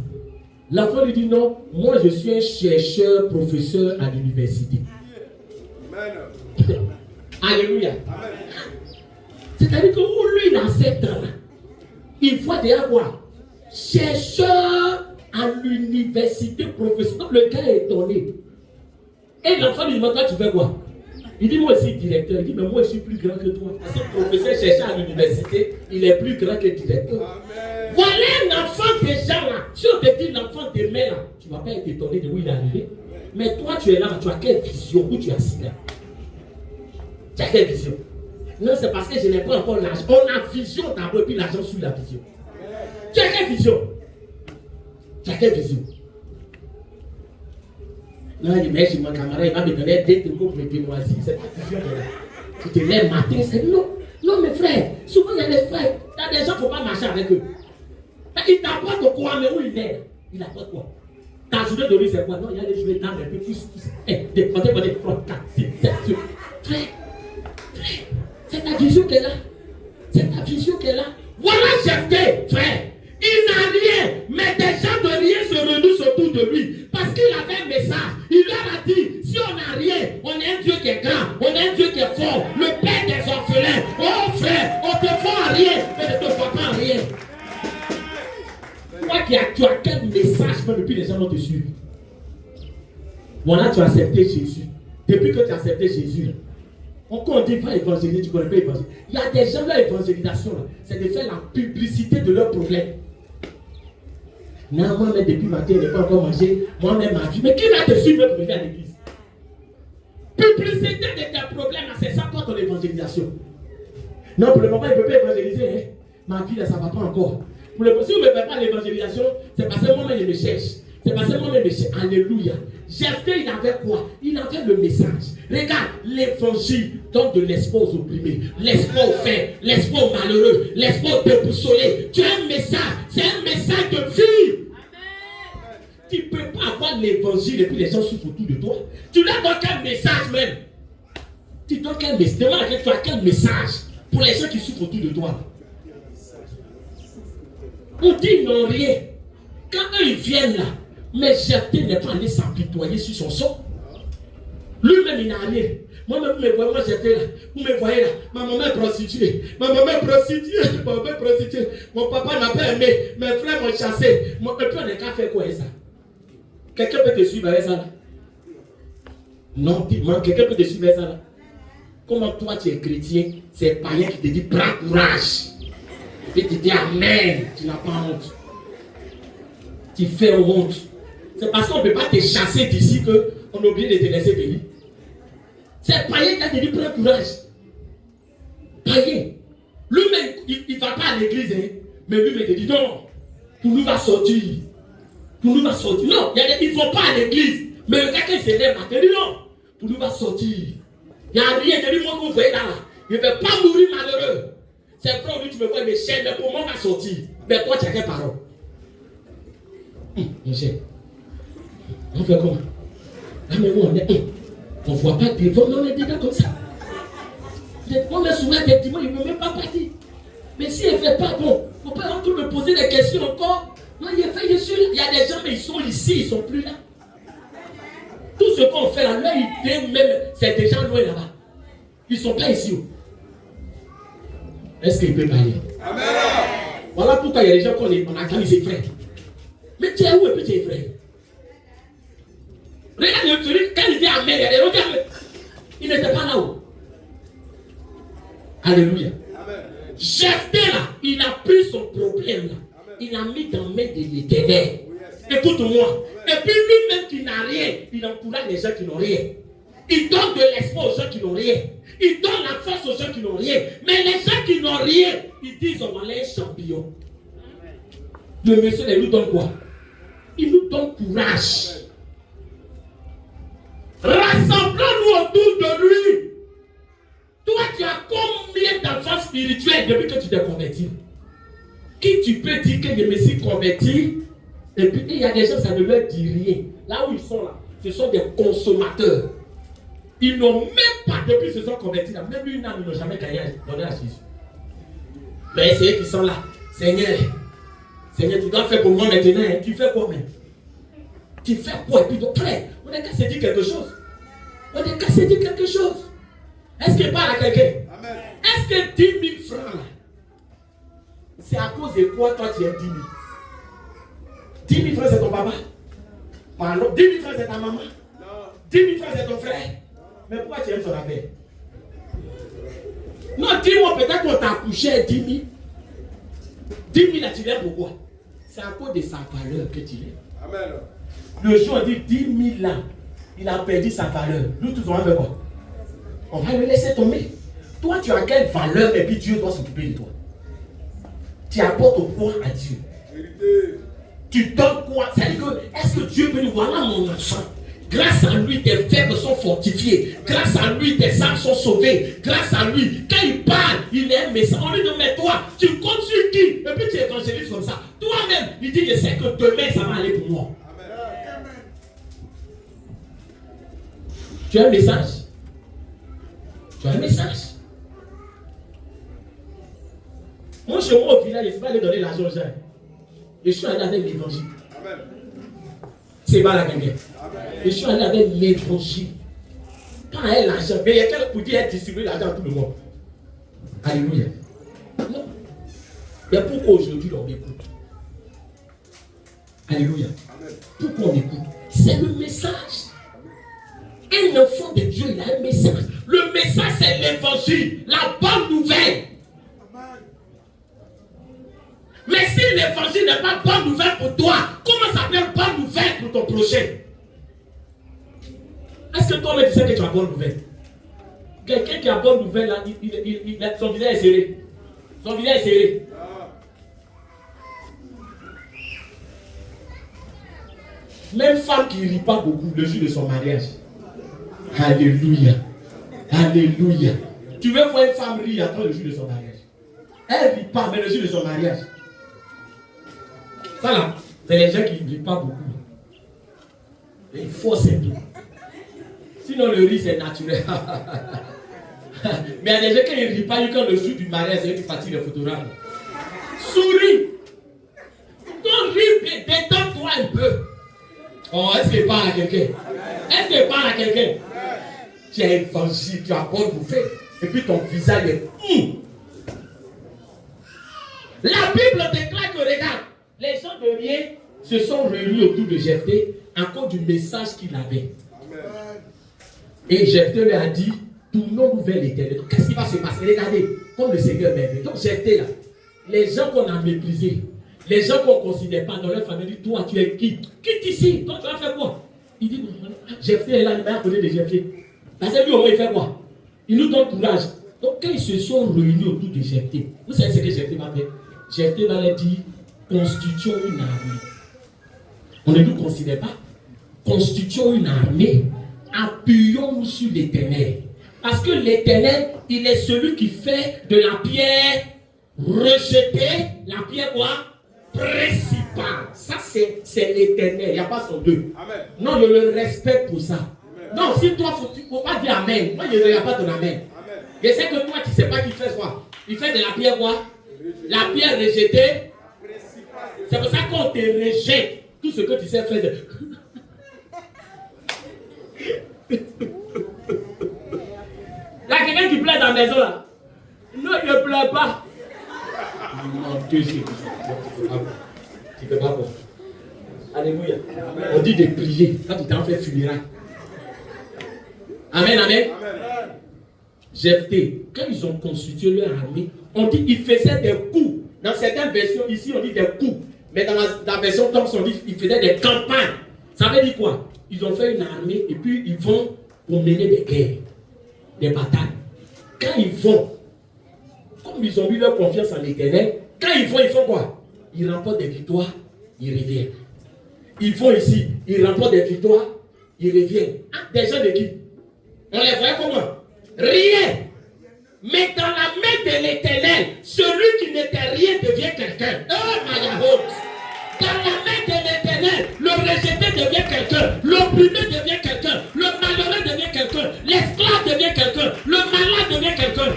L'enfant lui dit non, moi je suis un chercheur, professeur à l'université. Amen. Alléluia. Amen. C'est-à-dire que où lui il a 7 ans, il faut déjà quoi? Chercheur à l'université, professeur. Donc le gars est étonné. Et l'enfant lui demande, toi tu fais quoi? Il dit, moi aussi directeur. Il dit, mais moi je suis plus grand que toi. Parce que le professeur chercheur à l'université, il est plus grand que le directeur. Amen. Voilà un enfant déjà là. Si on te dit l'enfant demain là, tu ne vas pas être étonné de où il est arrivé. Mais toi tu es là, tu as quelle vision? Où tu es assis là? Tu as quelle vision? Non, c'est parce que je n'ai pas encore l'argent. On a vision d'abord, puis l'argent suit la vision. Tu as quelle vision? Tu as quelle vision? Là, il met chez mon camarade, il va me donner des trucs pour me démoisir. C'est pas vision de là. Tu te lèves matin, c'est non. Non, mes frères, souvent il y a des frères, il y a des gens, il ne faut pas marcher avec eux. Il t'apporte quoi, mais où il est? Il apporte quoi? Ta journée de lui, c'est quoi? Non, il y a des journées dans un peu plus. Dépendez, 3, 4, 6, 7, 8. Frère, c'est ta vision qui est là. C'est ta vision qui est là. Voilà Jephthé, frère. Il n'a rien, mais des gens de rien se réunissent autour de lui. Parce qu'il avait un message. Il leur a dit, si on n'a rien, on a un Dieu qui est grand, on a un Dieu qui est fort, le Père des orphelins. Oh frère, on te voit en rien, mais ne te voit pas en rien. Toi tu as quel message même depuis les gens vont te suivre. Voilà, tu as accepté Jésus. Depuis que tu as accepté Jésus, quand on dit va évangéliser, tu ne connais pas évangéliser. Il y a des gens, leur évangélisation, c'est de faire la publicité de leurs problèmes. Non, moi-même, depuis matin, je n'ai pas encore mangé. Moi-même, ma vie. Mais qui va te suivre pour venir à l'église? Publicité de tes problèmes, c'est ça pour ton évangélisation. Non, pour le moment, il ne peut pas évangéliser. Hein? Ma vie, là, ça ne va pas encore. Si vous ne me faites pas l'évangélisation, c'est parce que moi-même, je me cherche. C'est parce que moi-même, je me cherche. Alléluia. Jephthé, il avait quoi? Il avait le message. Regarde, l'évangile donne de l'espoir aux opprimés, l'espoir aux faibles, l'espoir aux malheureux, l'espoir aux déboussolés. Tu as un message, c'est un message de vie. Amen. Tu ne peux pas avoir l'évangile et puis les gens souffrent autour de toi. Tu leur donnes quel message même? Tu donnes quel message? Demande à quelqu'un quel message pour les gens qui souffrent autour de toi. On dit ils n'ont rien. Quand eux ils viennent là, mais Jephthé n'est pas allé s'apitoyer sur son sort. Lui-même, il n'a rien. Moi-même, vous me voyez, moi j'étais là. Vous me voyez là. Ma maman est prostituée. Ma maman est prostituée. Ma maman est prostituée. Mon papa n'a pas aimé. Mes frères m'ont chassé. Et puis on n'est qu'à faire quoi avec ça? Quelqu'un peut te suivre avec ça là? Non, quelqu'un peut te suivre avec ça là? Comment toi tu es chrétien, c'est païen qui te dit prends courage. Et tu dis amen. Tu n'as pas honte. Tu fais honte. C'est parce qu'on ne peut pas te chasser d'ici qu'on est obligé de te laisser venir. C'est païen qui a dit prends courage. Païen. Lui-même, il ne va pas à l'église, hein, mais lui-même te dit non, pour nous va sortir. Pour nous va sortir. Non, il ne faut pas à l'église. Mais quelqu'un se lève, il dit non, pour nous va sortir. Il n'y a rien, il dit moi que vous voyez là, il ne va pas mourir malheureux. C'est vrai, aujourd'hui tu me vois, mais cher, mais pour moi, on va sortir. Mais toi, tu as quelle parole? Mon cher. On fait comment? Ah, mais où on est? On ne voit pas devant, mais on est dedans comme ça. On est souvent des dimanches, il ne veut même pas partir. Mais si elle ne fait pas, bon, on peut encore me poser des questions encore. Non, il est fait, je suis là. Il y a des gens, mais ils sont ici, ils ne sont plus là. Tout ce qu'on fait là, leur idée même, c'est déjà loin là-bas. Ils ne sont pas ici. Est-ce qu'il peut parler? Amen. Voilà pourquoi il y a des gens qu'on a calé ses frères. Mais tu es où et puis tu es frère? Regarde, quand il dit Amen, il n'était pas là-haut. Alléluia. Jephthé là, il a pris son problème là. Il l'a mis dans la main de l'Éternel. Écoute-moi. Et puis lui-même qui n'a rien, il encourage les gens qui n'ont rien. Il donne de l'espoir aux gens qui n'ont rien. Il donne la force aux gens qui n'ont rien. Mais les gens qui n'ont rien, ils disent on va aller un champion. Le monsieur, il nous donne quoi? Il nous donne courage. Rassemblons-nous autour de lui. Toi, tu as combien d'enfants spirituels depuis que tu t'es converti? Qui tu peux dire que je me suis converti? Et puis il y a des gens, ça ne leur dit rien. Là où ils sont là, ce sont des consommateurs. Ils n'ont même pas, depuis qu'ils se sont convertis là, même une âme, ils n'ont jamais gagné donné à Jésus. Mais c'est eux qui sont là. Seigneur, Seigneur, tu dois faire pour moi maintenant. Hein? Tu fais quoi même? Tu fais quoi? Et puis donc, frère, on est qu'à se dire quelque chose. On est qu'à se dire quelque chose. Est-ce qu'il parle à quelqu'un? Est-ce que 10 000 francs là, c'est à cause de quoi toi tu aimes 10 000? 10 000 francs c'est ton papa? Pardon, 10 000 francs c'est ta maman? 10 000 francs c'est ton frère? Mais pourquoi tu aimes son affaire? Non, dis-moi, peut-être qu'on t'a couché à 10 000. 10 000 là, tu l'aimes pourquoi? C'est à cause de sa valeur que tu l'aimes. Amen. Le jour on dit 10 000 là, il a perdu sa valeur. Nous tous on va faire quoi? On va le laisser tomber. Toi, tu as quelle valeur et puis Dieu doit s'occuper de toi. Tu apportes quoi à Dieu? Tu donnes quoi? C'est-à-dire que, est-ce que Dieu peut dire, voilà mon enfant, grâce à lui, tes faibles sont fortifiés. Grâce à lui, tes âmes sont sauvées. Grâce à lui, quand il parle, il est un message. On lui dit, mais toi, tu comptes sur qui? Et puis tu évangélises comme ça. Toi-même, il dit, je sais que demain, ça va aller pour moi. Tu as un message. Tu as un message. Moi, chez moi, au village, je ne suis pas allé donner l'argent aux gens. Je suis allé avec l'évangile. C'est pas la guerre. Je suis allé avec l'évangile. Pas elle l'argent. Mais il y a quelqu'un pour dire qu'elle distribue l'argent à tout le monde. Alléluia. Non. Mais pourquoi aujourd'hui on écoute? Alléluia. Pourquoi on écoute? C'est le message. Un enfant de Dieu, il a un message. Le message, c'est l'évangile. La bonne nouvelle. Mais si l'évangile n'est pas bonne nouvelle pour toi, comment ça peut être bonne nouvelle pour ton prochain? Est-ce que toi-même tu sais que tu as bonne nouvelle? Quelqu'un qui a bonne nouvelle, là, son visage est serré. Son visage est serré. Même femme qui ne rit pas beaucoup le jour de son mariage. Alléluia. Alléluia. Tu veux voir une femme rire attends le jour de son mariage. Elle ne rit pas, mais le jour de son mariage. Ça là, c'est les gens qui ne rient pas beaucoup. Et il faut s'aider. Sinon le rire c'est naturel. Mais il y a des gens qui ne rient pas, quand le jour du mariage, c'est eux qui fatiguent les photographes. Souris. Ton rire, détends-toi un peu. Oh, est-ce qu'il parle à quelqu'un? Est-ce qu'il parle à quelqu'un? Tu as évangile, tu as bonne nouvelle. Et puis ton visage est... La Bible déclare que, regarde, les gens de rien se sont réunis autour de Jephthé à cause du message qu'il avait. Et Jephthé leur a dit, tournons-nous vers l'Éternel. Qu'est-ce qui va se passer? Regardez, comme le Seigneur m'aime. Donc Jephthé là, les gens qu'on a méprisés, les gens qu'on ne considère pas dans leur famille, disent, toi tu es qui? Quitte ici, toi tu vas faire quoi? Il dit, Jephthé est là, il va à côté de Jephthé. Parce que lui au moins il fait quoi? Il nous donne courage. Donc quand ils se sont réunis autour de Jephthé, vous savez ce que Jephthé va faire? Jephthé va leur dire, constituons une armée. On ne nous considère pas. Constituons une armée. Appuyons-nous sur l'Éternel. Parce que l'Éternel, il est celui qui fait de la pierre rejetée, la pierre quoi? Principale. Ça c'est l'Éternel. Il n'y a pas son deux. Amen. Non, je le respecte pour ça. Amen. Non, si toi, il ne faut pas dire Amen. Moi, je ne regarde pas ton Amen. Amen. Je sais que toi, tu ne sais pas qu'il fait quoi. Il fait de la pierre quoi? La pierre rejetée. C'est pour ça qu'on te rejette. Tout ce que tu sais faire. Il y a quelqu'un qui pleure dans la maison là. Non, il ne pleure pas. Non, Dieu, tu ne peux pas voir. Alléluia. On dit de prier quand tu t'en fais funérailles. Amen, amen. Jephthé, quand ils ont constitué leur armée, on dit qu'ils faisaient des coups. Dans certaines versions, ici, on dit des coups. Mais dans la version Thompson, on dit qu'ils faisaient des campagnes. Ça veut dire quoi? Ils ont fait une armée et puis ils vont pour mener des guerres, des batailles. Quand ils vont, comme ils ont mis leur confiance en l'Éternel, quand ils vont, ils font quoi? Ils remportent des victoires, ils reviennent. Ils vont ici, ils remportent des victoires, ils reviennent. Ah, des gens de qui? On les voit comment? Rien. Mais dans la main de l'Éternel, celui qui n'était rien devient quelqu'un. Oh, Mayahout. Dans la main de l'Éternel, le rejeté devient quelqu'un, l'opprimé devient quelqu'un, le malheureux devient quelqu'un, l'esclave devient quelqu'un, le malade devient quelqu'un.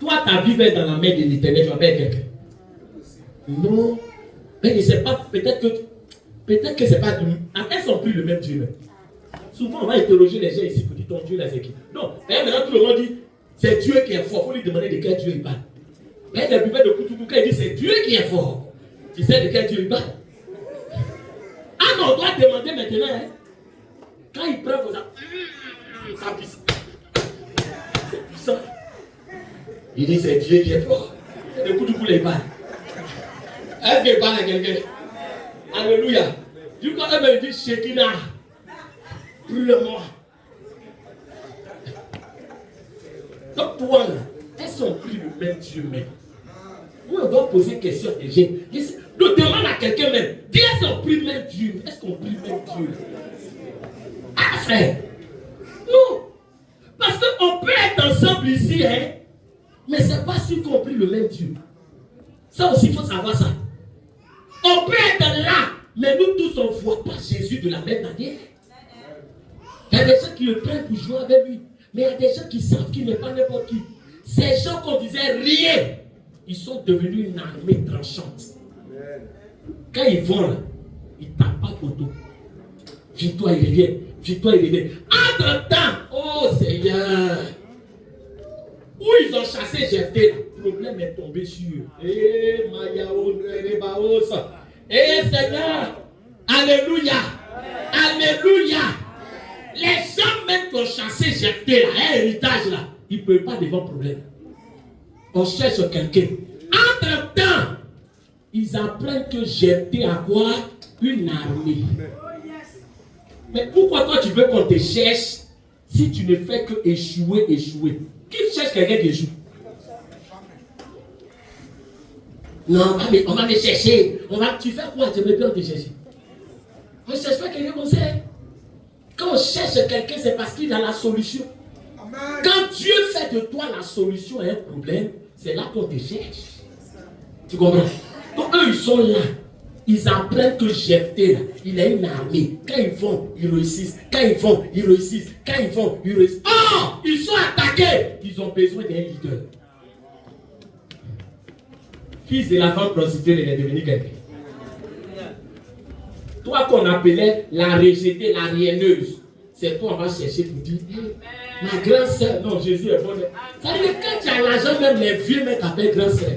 Toi, ta vie va être dans la main de l'Éternel, tu vas pas être quelqu'un. Non, mais je ne sais pas, peut-être que c'est pas. Elles sont plus le même Dieu. Souvent, on va interroger les gens ici pour dire ton Dieu là c'est qui. Non, maintenant tout le monde dit c'est Dieu qui est fort. Il faut lui demander de quel Dieu il parle. Mais les buveurs de Koutoukou, quand il dit c'est Dieu qui est fort, tu sais de quel Dieu il parle. Ah non, on doit demander maintenant. Hein, quand il prend comme ça, ça puissant. C'est puissant. Il dit c'est Dieu qui est fort. C'est de Koutoukou il parle. Est-ce qu'il parle à quelqu'un? Alléluia. Du coup, elle me dit Shekinah. Brûle-moi. Donc toi, là, est-ce qu'on prie le même Dieu même? Nous, on doit poser question à des gens. Nous demande à quelqu'un même. Dis, est-ce qu'on prie le même Dieu? Est-ce qu'on prie le même Dieu? Ah, frère. Non. Parce qu'on peut être ensemble ici, hein. Mais ce n'est pas sûr qu'on prie le même Dieu. Ça aussi, il faut savoir ça. On peut être là, mais nous tous, on ne voit pas Jésus de la même manière. Il y a des gens qui le prennent pour jouer avec lui. Mais il y a des gens qui savent qu'il n'est pas n'importe qui. Ces gens qu'on disait rien, ils sont devenus une armée tranchante. Quand ils vont là, ils ne tapent pas photo. Victoire, il revient. Victoire, il revient. Entre-temps, oh Seigneur, où ils ont chassé Jephthé, le problème est tombé sur eux. Eh, Seigneur, alléluia, alléluia. Les gens même qui ont chassé Jephthé, là, un héritage là, ils ne peuvent pas devant le problème. On cherche quelqu'un. Entre-temps, ils apprennent que Jephthé a quoi? Une armée. Mais pourquoi toi tu veux qu'on te cherche si tu ne fais que échouer? Qui cherche quelqu'un qui échoue? Non, mais on va me chercher. Tu fais quoi? Tu veux bien te chercher. On ne cherche pas quelqu'un comme ça. Quand on cherche quelqu'un, c'est parce qu'il a la solution. Amen. Quand Dieu fait de toi la solution à un problème, c'est là qu'on te cherche. Tu comprends? Donc eux, ils sont là. Ils apprennent que Jephthé, là, il a une armée. Quand ils vont, ils réussissent. Quand ils vont, ils réussissent. Quand ils vont, ils réussissent. Oh, ils sont attaqués. Ils ont besoin d'un leader. Fils de la femme prostituée, il est devenu quelqu'un. Toi qu'on appelait la rejetée, la rienneuse, c'est toi on va chercher pour dire, hey, ma grande sœur, non, Jésus est bon. Ça veut dire que quand tu as l'argent, même les vieux mecs appellent grande sœur.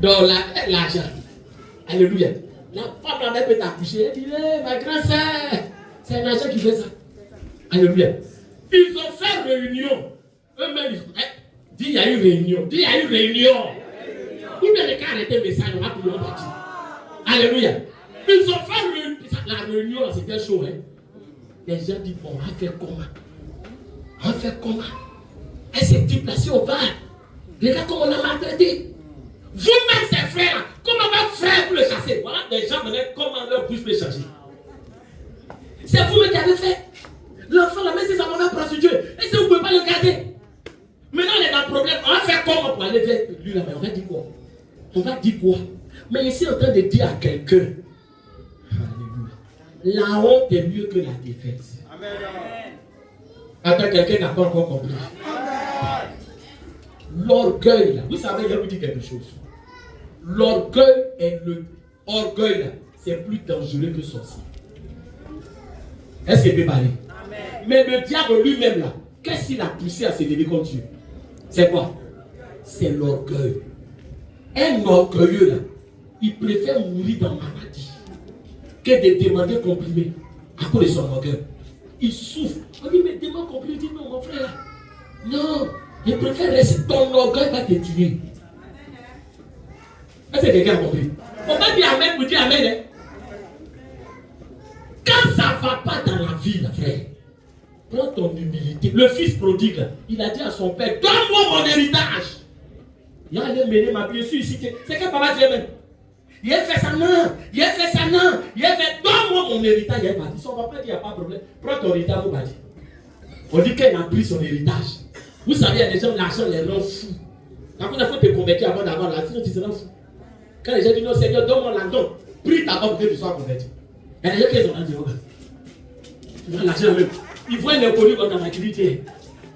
Donc l'argent, alléluia. La femme la même peut t'accoucher, elle dit, hey, ma grande sœur, c'est un argent qui fait ça. Alléluia. Ils ont fait réunion. Eux-mêmes, dis, il y a eu réunion. Dis, il y a eu réunion. Ou bien les cas arrêtaient le message, on va plus loin partir. Alléluia. Ils ont fait la réunion, c'était chaud. Hein? Les gens disent, bon, on va faire comment? On va faire comment? Et ces types-là, si on va, regarde comment on a maltraité. Vous-même, ces frères, comment votre frère peut le chasser? Voilà des gens maintenant, comment leur bouche peut changer. C'est vous-même qui avez fait. L'enfant, la main, c'est sa maman prostituée. Et si vous ne pouvez pas le garder. Maintenant, on est dans le problème. On va faire comment pour aller vers lui là-bas? On va dire quoi? On va dire quoi? Mais ici, en train de dire à quelqu'un, la honte est mieux que la défaite. Amen. Attends, quelqu'un n'a pas encore compris. L'orgueil, là, vous savez, je vais vous dire quelque chose. L'orgueil est orgueil, là, c'est plus dangereux que sorcier. Est-ce qu'il peut parler? Amen. Mais le diable lui-même, là, qu'est-ce qu'il a poussé à se lever contre Dieu? C'est quoi? C'est l'orgueil. Un orgueilleux, là, il préfère mourir dans la maladie que de demander comprimé à cause de son orgueil. Il souffre. On dit, mais demande comprimé. Il dit, non, mon frère. Non, il préfère rester. Ton orgueil va te tuer. Est-ce que quelqu'un a compris? On va dire Amen pour dire Amen. Hein? Quand ça ne va pas dans la vie, là, frère, prends ton humilité. Le fils prodigue, là, il a dit à son père, donne-moi mon héritage. Il a allé mener ma bien sûr ici. C'est que papa dit même. Il a fait ça, non. Il a fait ça, non. Il a fait, donne-moi mon héritage. Il a pas dit. Son papa dit, il n'y a pas de problème. Prends ton héritage, vous m'avez dit. On dit qu'elle a pris son héritage. Vous savez, il y a des gens, l'argent les rend fous. Quand il faut te convertir avant d'avoir l'argent, tu seras fou. Quand les gens disent, non, Seigneur, donne-moi l'argent. Prie ta pour que tu sois converti. Il y a des gens qui sont là, tu vois l'argent même. Il voit un inconnu dans la activité.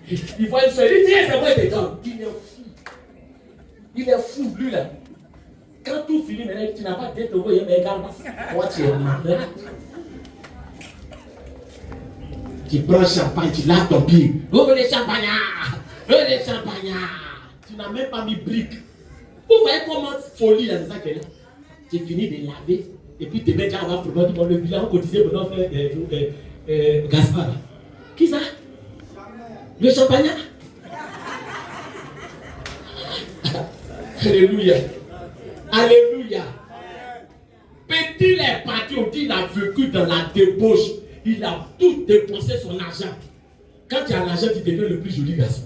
Il voit une seule. Il dit, c'est moi qui donne. Il est fou. Il est fou, lui là. Quand tout finit, maintenant, tu n'as pas d'être au voyage, mais regarde, toi tu es malade. Tu prends le champagne, tu laves ton pied. Ouvre les champagnards. Ouvre les champagnards. Tu n'as même pas mis brique. Vous voyez comment folie là, c'est ça qu'elle est là. Tu finis de laver, et puis tu mets déjà à voir pour le bilan cotisé pour notre frère Gaspard. Qui ça? Le champagnard. Alléluia. Alléluia. Petit les partis, on dit il a vécu dans la débauche. Il a tout dépensé son argent. Quand tu as l'argent, tu deviens le plus joli garçon.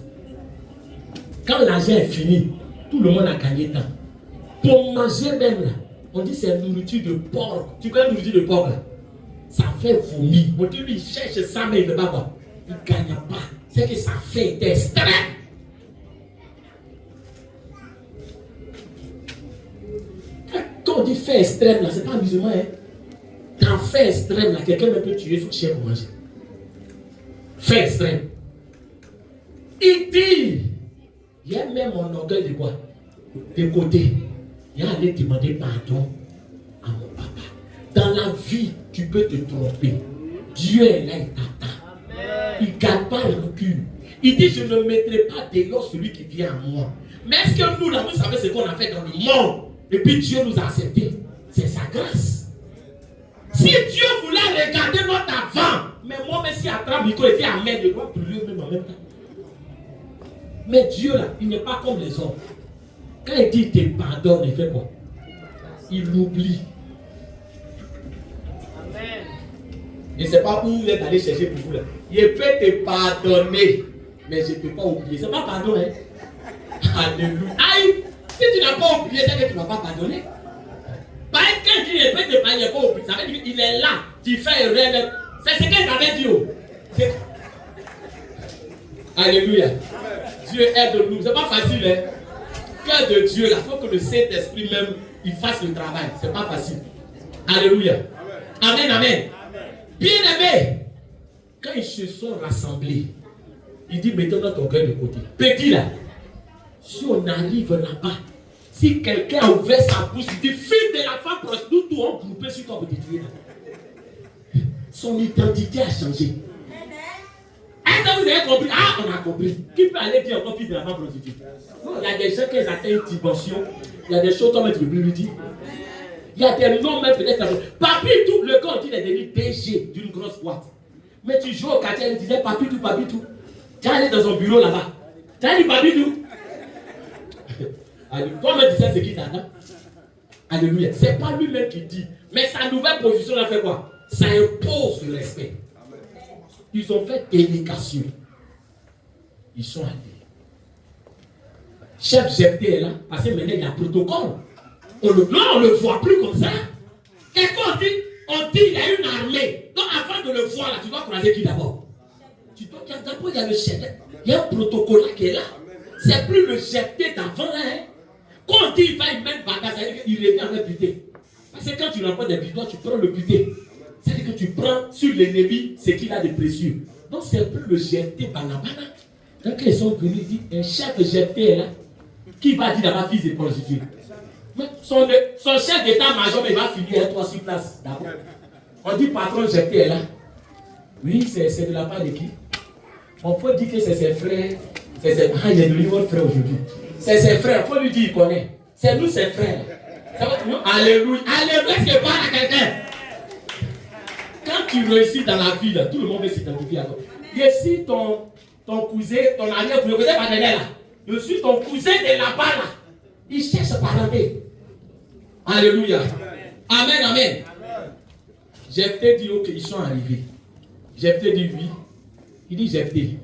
Quand l'argent est fini, tout le monde a gagné temps. Pour manger même là, on dit c'est nourriture de porc. Tu connais la nourriture de porc là? Ça fait vomir. On dit lui il cherche ça mais il ne veut pas voir. Il ne gagne pas. C'est que ça fait extrême. Quand on dit fait extrême là, c'est pas amusement hein. Quand fait extrême là, quelqu'un peut tuer son chien pour manger. Fait extrême. Il dit, il y a même mon orgueil de quoi? De côté. Il y a allé demander pardon à mon papa. Dans la vie, tu peux te tromper. Dieu est là, il t'attend. Il ne garde pas le recul. Il dit, je ne mettrai pas dehors celui qui vient à moi. Mais est-ce que nous, là, vous savez ce qu'on a fait dans le monde? Et puis Dieu nous a acceptés. C'est sa grâce. Si Dieu voulait regarder notre avant, mais moi, même si attrape micro et dit amen, je dois brûler même en même temps. Mais Dieu, là, il n'est pas comme les hommes. Quand il dit te pardonne, il fait quoi? Il l'oublie. Amen. Je ne sais pas où vous êtes allé chercher pour vous là. Il peut te pardonner, mais je ne peux pas oublier. Ce n'est pas pardon, hein? Alléluia. Aïe! Si tu n'as pas oublié, c'est que tu ne vas pas pardonner. Par exemple, quand il peut te pardonner, il n'est pas oublié. Ça veut dire qu'il est là, tu fais erreur. C'est ce qu'il t'avait dit. Alléluia. Dieu aide-nous. Ce n'est pas facile, hein? Cœur de Dieu, là, il faut que le Saint-Esprit même, il fasse le travail. Ce n'est pas facile. Alléluia. Amen, amen. Bien-aimé, quand ils se sont rassemblés, il dit, mettons notre orgueil de côté. Petit là, si on arrive là-bas, si quelqu'un a ouvert sa bouche, il dit, fils de la femme proche, nous tous on groupé sur toi pour détruire. Son identité a changé. Est-ce que vous avez compris? Ah, on a compris. Qui peut aller dire encore fils de la femme prostituée? Non, il y a des gens qui ont atteint une dimension. Il y a des choses comme tu ne peux plus lui dire. Il y a des noms même peut-être. Papi tout, le gars dit qu'il est devenu DG d'une grosse boîte. Mais tu joues au quartier, il disait papi tout, papi tout. Tu es allé dans son bureau là-bas. Tu as dit papi tout. Toi-même tu sais ce qu'il t'attend. Alléluia. C'est pas lui-même qui dit. Mais sa nouvelle position a fait quoi? Ça impose le respect. Ils ont fait délégation. Ils sont allés. Chef Jephthé est là, parce que maintenant il y a un protocole. On ne le voit plus comme ça. Quelqu'un on dit il y a une armée. Donc avant de le voir là, tu dois croiser qui d'abord? Tu dois d'abord, il y a le chef. Il y a un protocole là qui est là. C'est plus le Jephthé d'avant là. Hein. Quand on dit il va y mettre bagasse, ça veut dire qu'il revient avec buté. Parce que quand tu remportes des victoires, tu prends le buté. C'est-à-dire que tu prends sur l'ennemi ce qu'il a de précieux. Donc c'est plus le Jephthé banabana. Quand ils sont venus, ils disent un chef Jephthé est là. Qui va dire d'abord fils de prostituée? Son chef d'état-major, il va finir à 3 sur place d'abord. On dit patron Jephthé est là. Oui, c'est de la part de qui? On peut dire que c'est ses frères. Il est devenu votre frère aujourd'hui. C'est ses frères, il faut lui dire qu'il connaît. C'est nous ses frères. Alléluia. Alléluia, c'est pas à quelqu'un. Quand tu réussis dans la vie, là, tout le monde veut s'identifier à toi. Je suis ton cousin, ton arrière, le cousin paternel là. Je suis ton cousin de là-bas là. Il cherche parenté. Alléluia. Amen, amen. Jephthé dit ok, ils sont arrivés. Jephthé dit oui. Il dit Jephthé,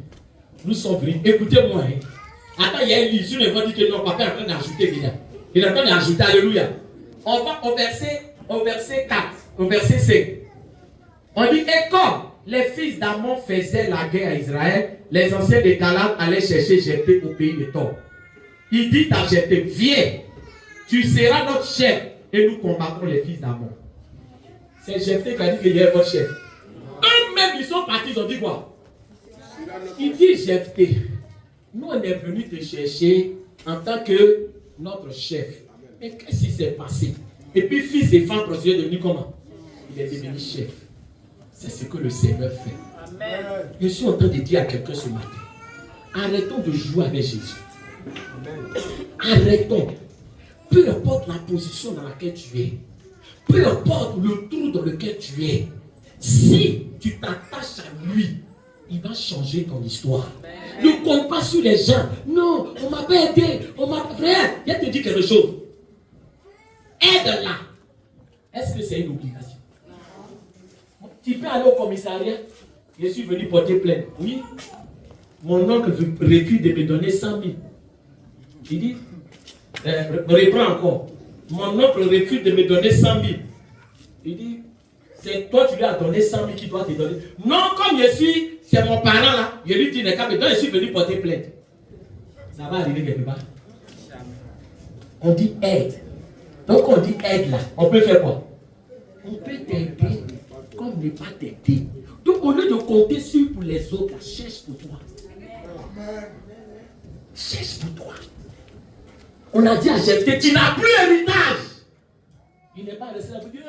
nous sommes venus. Écoutez-moi. Hein. Attends, il y a une ligne. Je ne vais pas dire que non, papa est en train d'ajouter déjà. Il est en train d'ajouter. Alléluia. On va au verset 4, au verset 5. On dit, et comme les fils d'Ammon faisaient la guerre à Israël, les anciens de Galaad allaient chercher Jephthé au pays de Tob. Il dit à Jephthé, viens, tu seras notre chef et nous combattrons les fils d'Ammon. C'est Jephthé qui a dit qu'il est votre chef. Eux-mêmes, ils sont partis, ils ont dit quoi? Il dit, Jephthé, nous on est venus te chercher en tant que notre chef. Mais qu'est-ce qui s'est passé? Et puis, fils et femme prostituées est devenu comment? Il est devenu chef. C'est ce que le Seigneur fait. Amen. Je suis en train de dire à quelqu'un ce matin, arrêtons de jouer avec Jésus. Amen. Arrêtons. Peu importe la position dans laquelle tu es, peu importe le trou dans lequel tu es, si tu t'attaches à lui, il va changer ton histoire. Amen. Ne compte pas sur les gens. Non, on m'a pas aidé. Frère, viens te dire quelque chose. Aide-la. Est-ce que c'est une obligation? Tu peux aller au commissariat. Je suis venu porter plainte. Oui. mon oncle refuse de me donner 100 000. Il dit, reprends encore. Mon oncle refuse de me donner 100 000. Il dit, c'est toi qui lui as donné 100 000 qui doit te donner. Non, comme je suis, c'est mon parent là, je lui dis, donc je suis venu porter plainte. Ça va arriver quelque part. On dit aide. Donc on dit aide là, on peut faire quoi? On peut t'aider comme ne pas t'aider. Donc au lieu de compter sur pour les autres, là, cherche pour toi. Cherche pour toi. On a dit à Jephthé, tu n'as plus héritage. Il n'est pas resté là pour dire,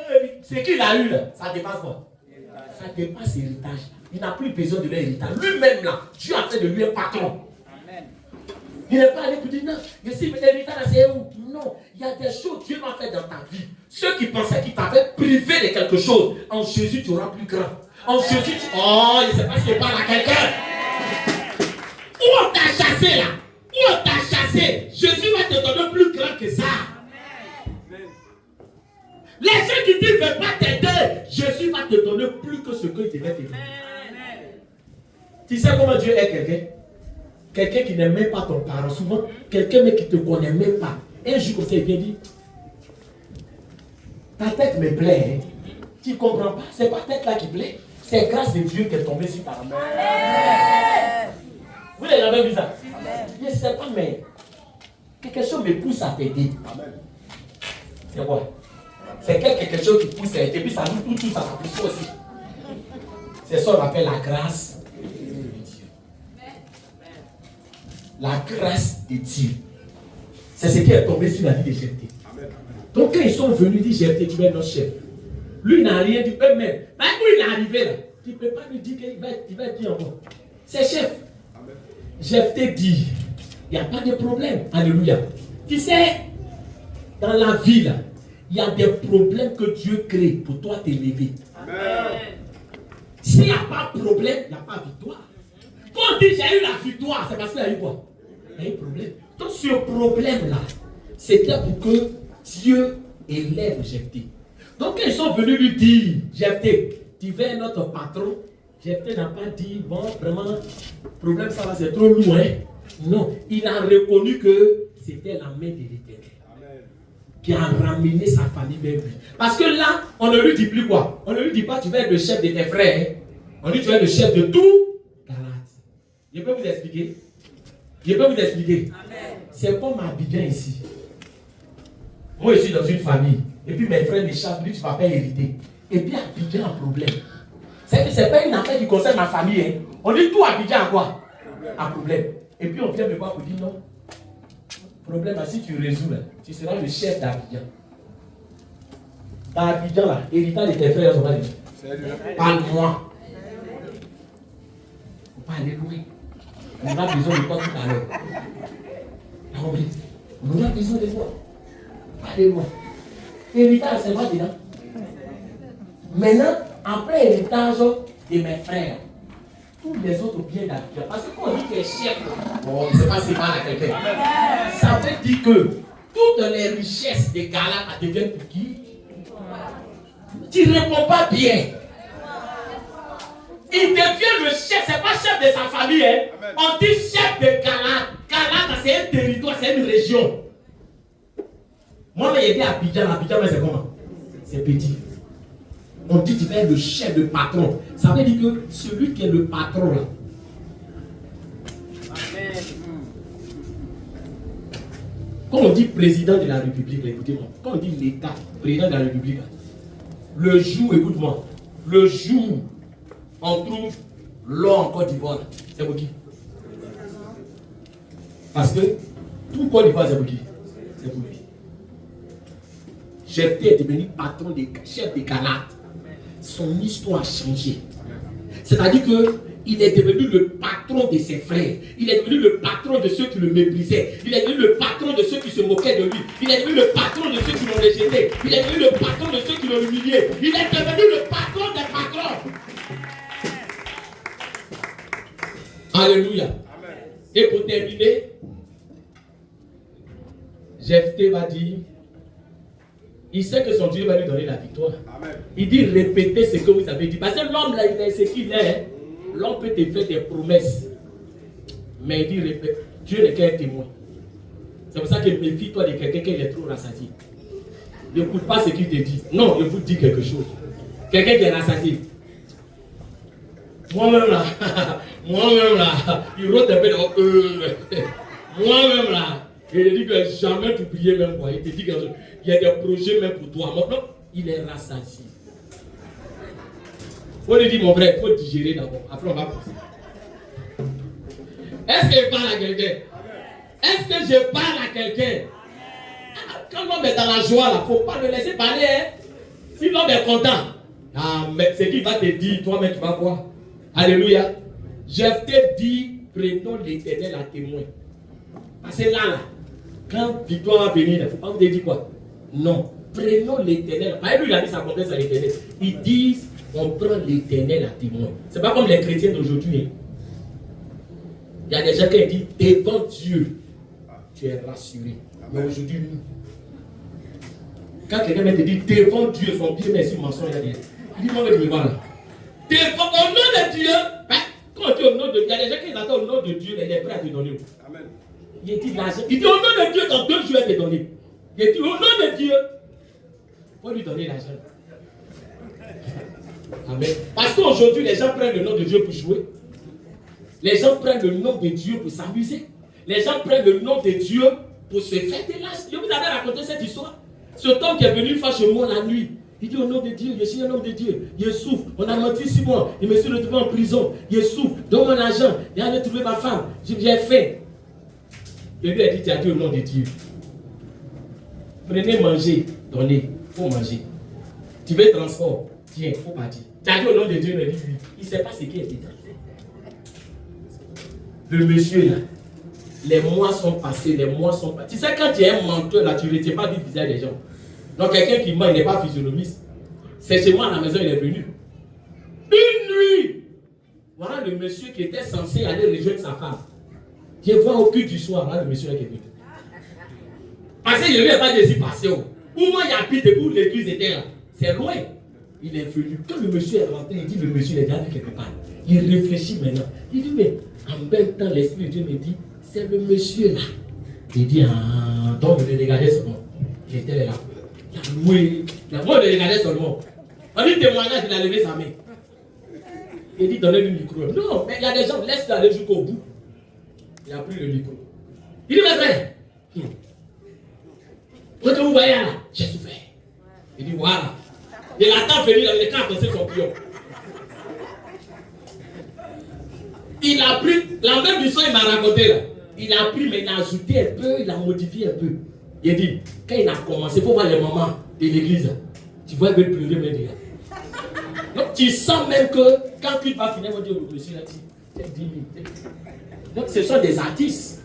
c'est qu'il a eu là, ça dépasse quoi? Ça dépasse l'héritage. Il n'a plus besoin de l'héritage. Lui-même là, Dieu a fait de lui un patron. Il n'est pas allé pour dire non, je sais, mais l'héritage c'est où? Non, il y a des choses que Dieu va faire dans ta vie. Ceux qui pensaient qu'il t'avait privé de quelque chose, en Jésus tu auras plus grand. En Jésus tu... Oh, je ne sais pas si je parle à quelqu'un. Où on t'a chassé là? Où on t'a chassé? Jésus va te donner plus grand que ça. Les gens qui disent ne veulent pas t'aider, Jésus va te donner plus que ce qu'il devait te donner. Tu sais comment Dieu est quelqu'un? Quelqu'un qui n'aime même pas ton parent, souvent quelqu'un mais qui ne te connaît même pas. Un jour comme ça, il vient dire, ta tête me plaît. Hein? Tu ne comprends pas, c'est pas ta tête là qui plaît. C'est grâce de Dieu qu'elle est tombée sur ta main. Vous l'avez vu ça? Je ne sais pas, mais quelque chose me pousse à t'aider. C'est quoi? C'est quelque chose qui pousse à t'aider, puis ça nous tout ça va pousser aussi. C'est ça qu'on appelle la grâce. La grâce de Dieu. C'est ce qui est tombé sur la vie de Jephthé. Donc quand ils sont venus dire Jephthé, tu es notre chef. Lui il n'a rien dit eux-mêmes. Mais quand il est arrivé là, tu ne peux pas lui dire qu'il va dire encore. C'est chef. Jephthé dit, il n'y a pas de problème. Alléluia. Tu sais, dans la vie là, il y a des problèmes que Dieu crée pour toi t'élever. S'il n'y a pas de problème, il n'y a pas de victoire. Quand on dit j'ai eu la victoire, c'est parce qu'il y a eu quoi? Il y a eu un problème. Donc ce problème-là, c'était pour que Dieu élève Jephthé. Donc quand ils sont venus lui dire, Jephthé, tu veux notre patron? Jephthé n'a pas dit, bon, vraiment, problème ça va, c'est trop loin. Non, il a reconnu que c'était la main de l'Éternel qui a ramené sa famille vers lui. Parce que là, on ne lui dit plus quoi? On ne lui dit pas, tu vas être le chef de tes frères. Hein? On dit, tu vas être le chef de tout. Je peux vous expliquer? C'est comme Abidjan ici. Moi, je suis dans une famille. Et puis mes frères me chassent, lui, tu ne vas pas hériter. Et puis Abidjan a un problème. C'est que ce n'est pas une affaire qui concerne ma famille. Hein. On dit tout Abidjan a quoi? Un problème. Et puis on vient me voir pour dire non. Problème, si tu résous, là, tu seras le chef d'Abidjan. Dans Abidjan, là, héritage de tes frères, on va dire. Parle-moi. Il ne faut pas aller loin. On a besoin de toi tout à l'heure. On a besoin de toi. Pas de loin. Héritage, c'est pas dedans. Maintenant, après l'héritage de mes frères, tous les autres biens d'Abidjan. Parce que quand on dit que chef, bon, je ne sais pas si c'est mal à quelqu'un. Ça veut dire que toutes les richesses des Galates deviennent pour qui? Tu ne réponds pas bien. Il devient le chef, c'est pas chef de sa famille. Hein. On dit chef de Galates. Galates, c'est un territoire, c'est une région. Moi, j'ai été à Abidjan. Abidjan, c'est comment? C'est petit. On dit tu vas être le chef, le patron. Ça veut dire que celui qui est le patron là. Quand on dit président de la République, écoutez-moi. Quand on dit l'État, président de la République, le jour, écoute-moi, le jour on trouve l'eau en Côte d'Ivoire, c'est pour qui? Parce que tout Côte d'Ivoire, c'est pour qui? C'est pour lui. Jephthé est devenu patron des chefs des Galates. Son histoire a changé. C'est-à-dire qu'il est devenu le patron de ses frères. Il est devenu le patron de ceux qui le méprisaient. Il est devenu le patron de ceux qui se moquaient de lui. Il est devenu le patron de ceux qui l'ont rejeté. Il est devenu le patron de ceux qui l'ont humilié. Il est devenu le patron des patrons. Alléluia. Amen. Et pour terminer, Jephthé va dire, il sait que son Dieu va lui donner la victoire. Amen. Il dit répétez ce que vous avez dit. Parce que l'homme là, il est ce qu'il est. L'homme peut te faire des promesses. Mais il dit, répète, Dieu n'est qu'un témoin. C'est pour ça que méfie-toi de quelqu'un qui est trop rassasié. N'écoute pas ce qu'il te dit. Non, il vous dit quelque chose. Quelqu'un qui est rassasié. Moi-même là, il rote un peu moi-même là, il te dit que jamais tu priais même quoi. Il te dit qu'il y a des projets même pour toi. Non, il est rassasié. On lui dit mon frère, il faut digérer d'abord. Après on va passer. Est-ce que je parle à quelqu'un? Est-ce que je parle à quelqu'un? Quand l'homme est dans la joie, il ne faut pas le laisser parler. Hein? Si l'homme est content, mais c'est qu'il va te dire, toi-même tu vas voir. Alléluia. Je t'ai dit, prenons l'Éternel à témoin. Parce que là, quand victoire va venir, il ne faut pas vous dire quoi? Non. Prenons l'Éternel. Lui, il a mis sa confiance à l'Éternel. Ils disent, on prend l'Éternel à témoin. Ce n'est pas comme les chrétiens d'aujourd'hui. Hein. Il y a des gens qui disent, devant Dieu, tu es rassuré. Mais aujourd'hui, nous, quand quelqu'un te dit, devant Dieu, son pied met sur mensonge, il dit, moi, je vais voir là. Devant, au nom de Dieu, quand on dit au nom de Dieu, il y a des gens qui attendent au nom de Dieu, il est prêt à te donner. Amen. Il dit l'argent. Il dit au nom de Dieu, dans 2 jours, il va te donner. Il dit au nom de Dieu, il faut lui donner l'argent. Amen. Parce qu'aujourd'hui, les gens prennent le nom de Dieu pour jouer. Les gens prennent le nom de Dieu pour s'amuser. Les gens prennent le nom de Dieu pour se faire des lâches. Je vous avais raconté cette histoire. Cet homme qui est venu faire chez moi la nuit. Il dit au nom de Dieu, je suis un homme de Dieu. Je souffre. On a menti 6 mois. Je me suis retrouvé en prison. Je souffre. Donne mon argent. Et allez trouver ma femme. J'ai faim. Je lui ai dit, tu as dit au nom de Dieu. Prenez, manger, donnez. Il faut manger. Tu veux transport. Tiens, il faut partir. Tu as dit au nom de Dieu, il me dit oui. Il ne sait pas ce qui est dit. Le monsieur là, les mois sont passés, les mois sont passés. Tu sais, quand tu es un menteur là, tu ne retiens pas du visage des gens. Donc quelqu'un qui ment, il n'est pas physionomiste. C'est chez moi à la maison, il est venu. Une nuit, voilà le monsieur qui était censé aller rejoindre sa femme. Je vois au cul du soir, là, le monsieur là qui est venu. Parce que je ne lui ai pas dit passer. Où moi j'habite et où l'église était là. C'est loin. Il est venu. Quand le monsieur est rentré, il dit le monsieur il est déjà vu quelque part. Il réfléchit maintenant. Il dit mais en même temps l'esprit de Dieu me dit c'est le monsieur là. Il dit donc je le regardais seulement. Il était là. Il a loué. Moi je le regardais seulement. On dit témoignage, il a levé sa main. Il dit donnez-lui le micro. Non, mais il y a des gens, laisse-le aller jusqu'au bout. Il a pris le micro. Il dit mes frères. Quand vous voyez là, j'ai souffert. Il dit voilà. Il attend venir avec les cartes passer son pion. Il a pris, la même histoire il m'a raconté là. Il a pris, mais il a ajouté un peu, il a modifié un peu. Il dit, quand il a commencé, il faut voir les mamans de l'église. Tu vois, ils veulent pleurer, mais déjà. Donc tu sens même que quand tu vas finir, on va dire au monsieur là, c'est 10 000. Donc ce sont des artistes.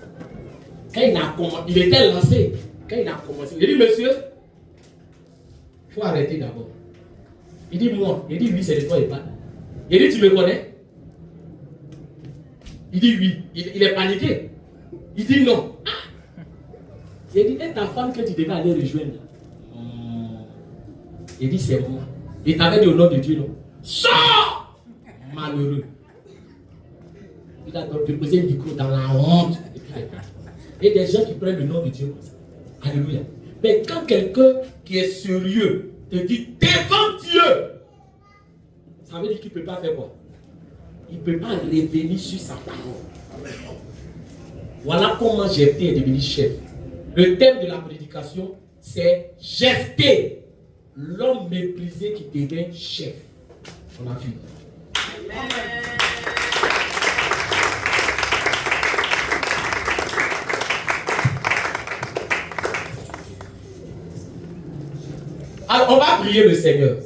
Quand il a commencé, il était lancé. Quand il a commencé, il dit, monsieur, il faut arrêter d'abord. Il dit, moi. Il dit, oui, c'est de toi, il parle. Il dit, tu me connais? Il dit, oui. Il est paniqué. Il dit, non. Il dit, et ta femme que tu devais aller rejoindre? Il dit, c'est moi. Il t'avait dit au nom de Dieu, non? Sors! Malheureux. Il a donc déposé un micro dans la honte. Et des gens qui prennent le nom de Dieu comme ça. Alléluia. Mais quand quelqu'un qui est sérieux te dit devant Dieu, ça veut dire qu'il ne peut pas faire quoi? Il ne peut pas revenir sur sa parole. Voilà comment Jephthé est devenu chef. Le thème de la prédication, c'est Jephthé, l'homme méprisé qui devient chef. On a vu. Alors, on va prier le Seigneur.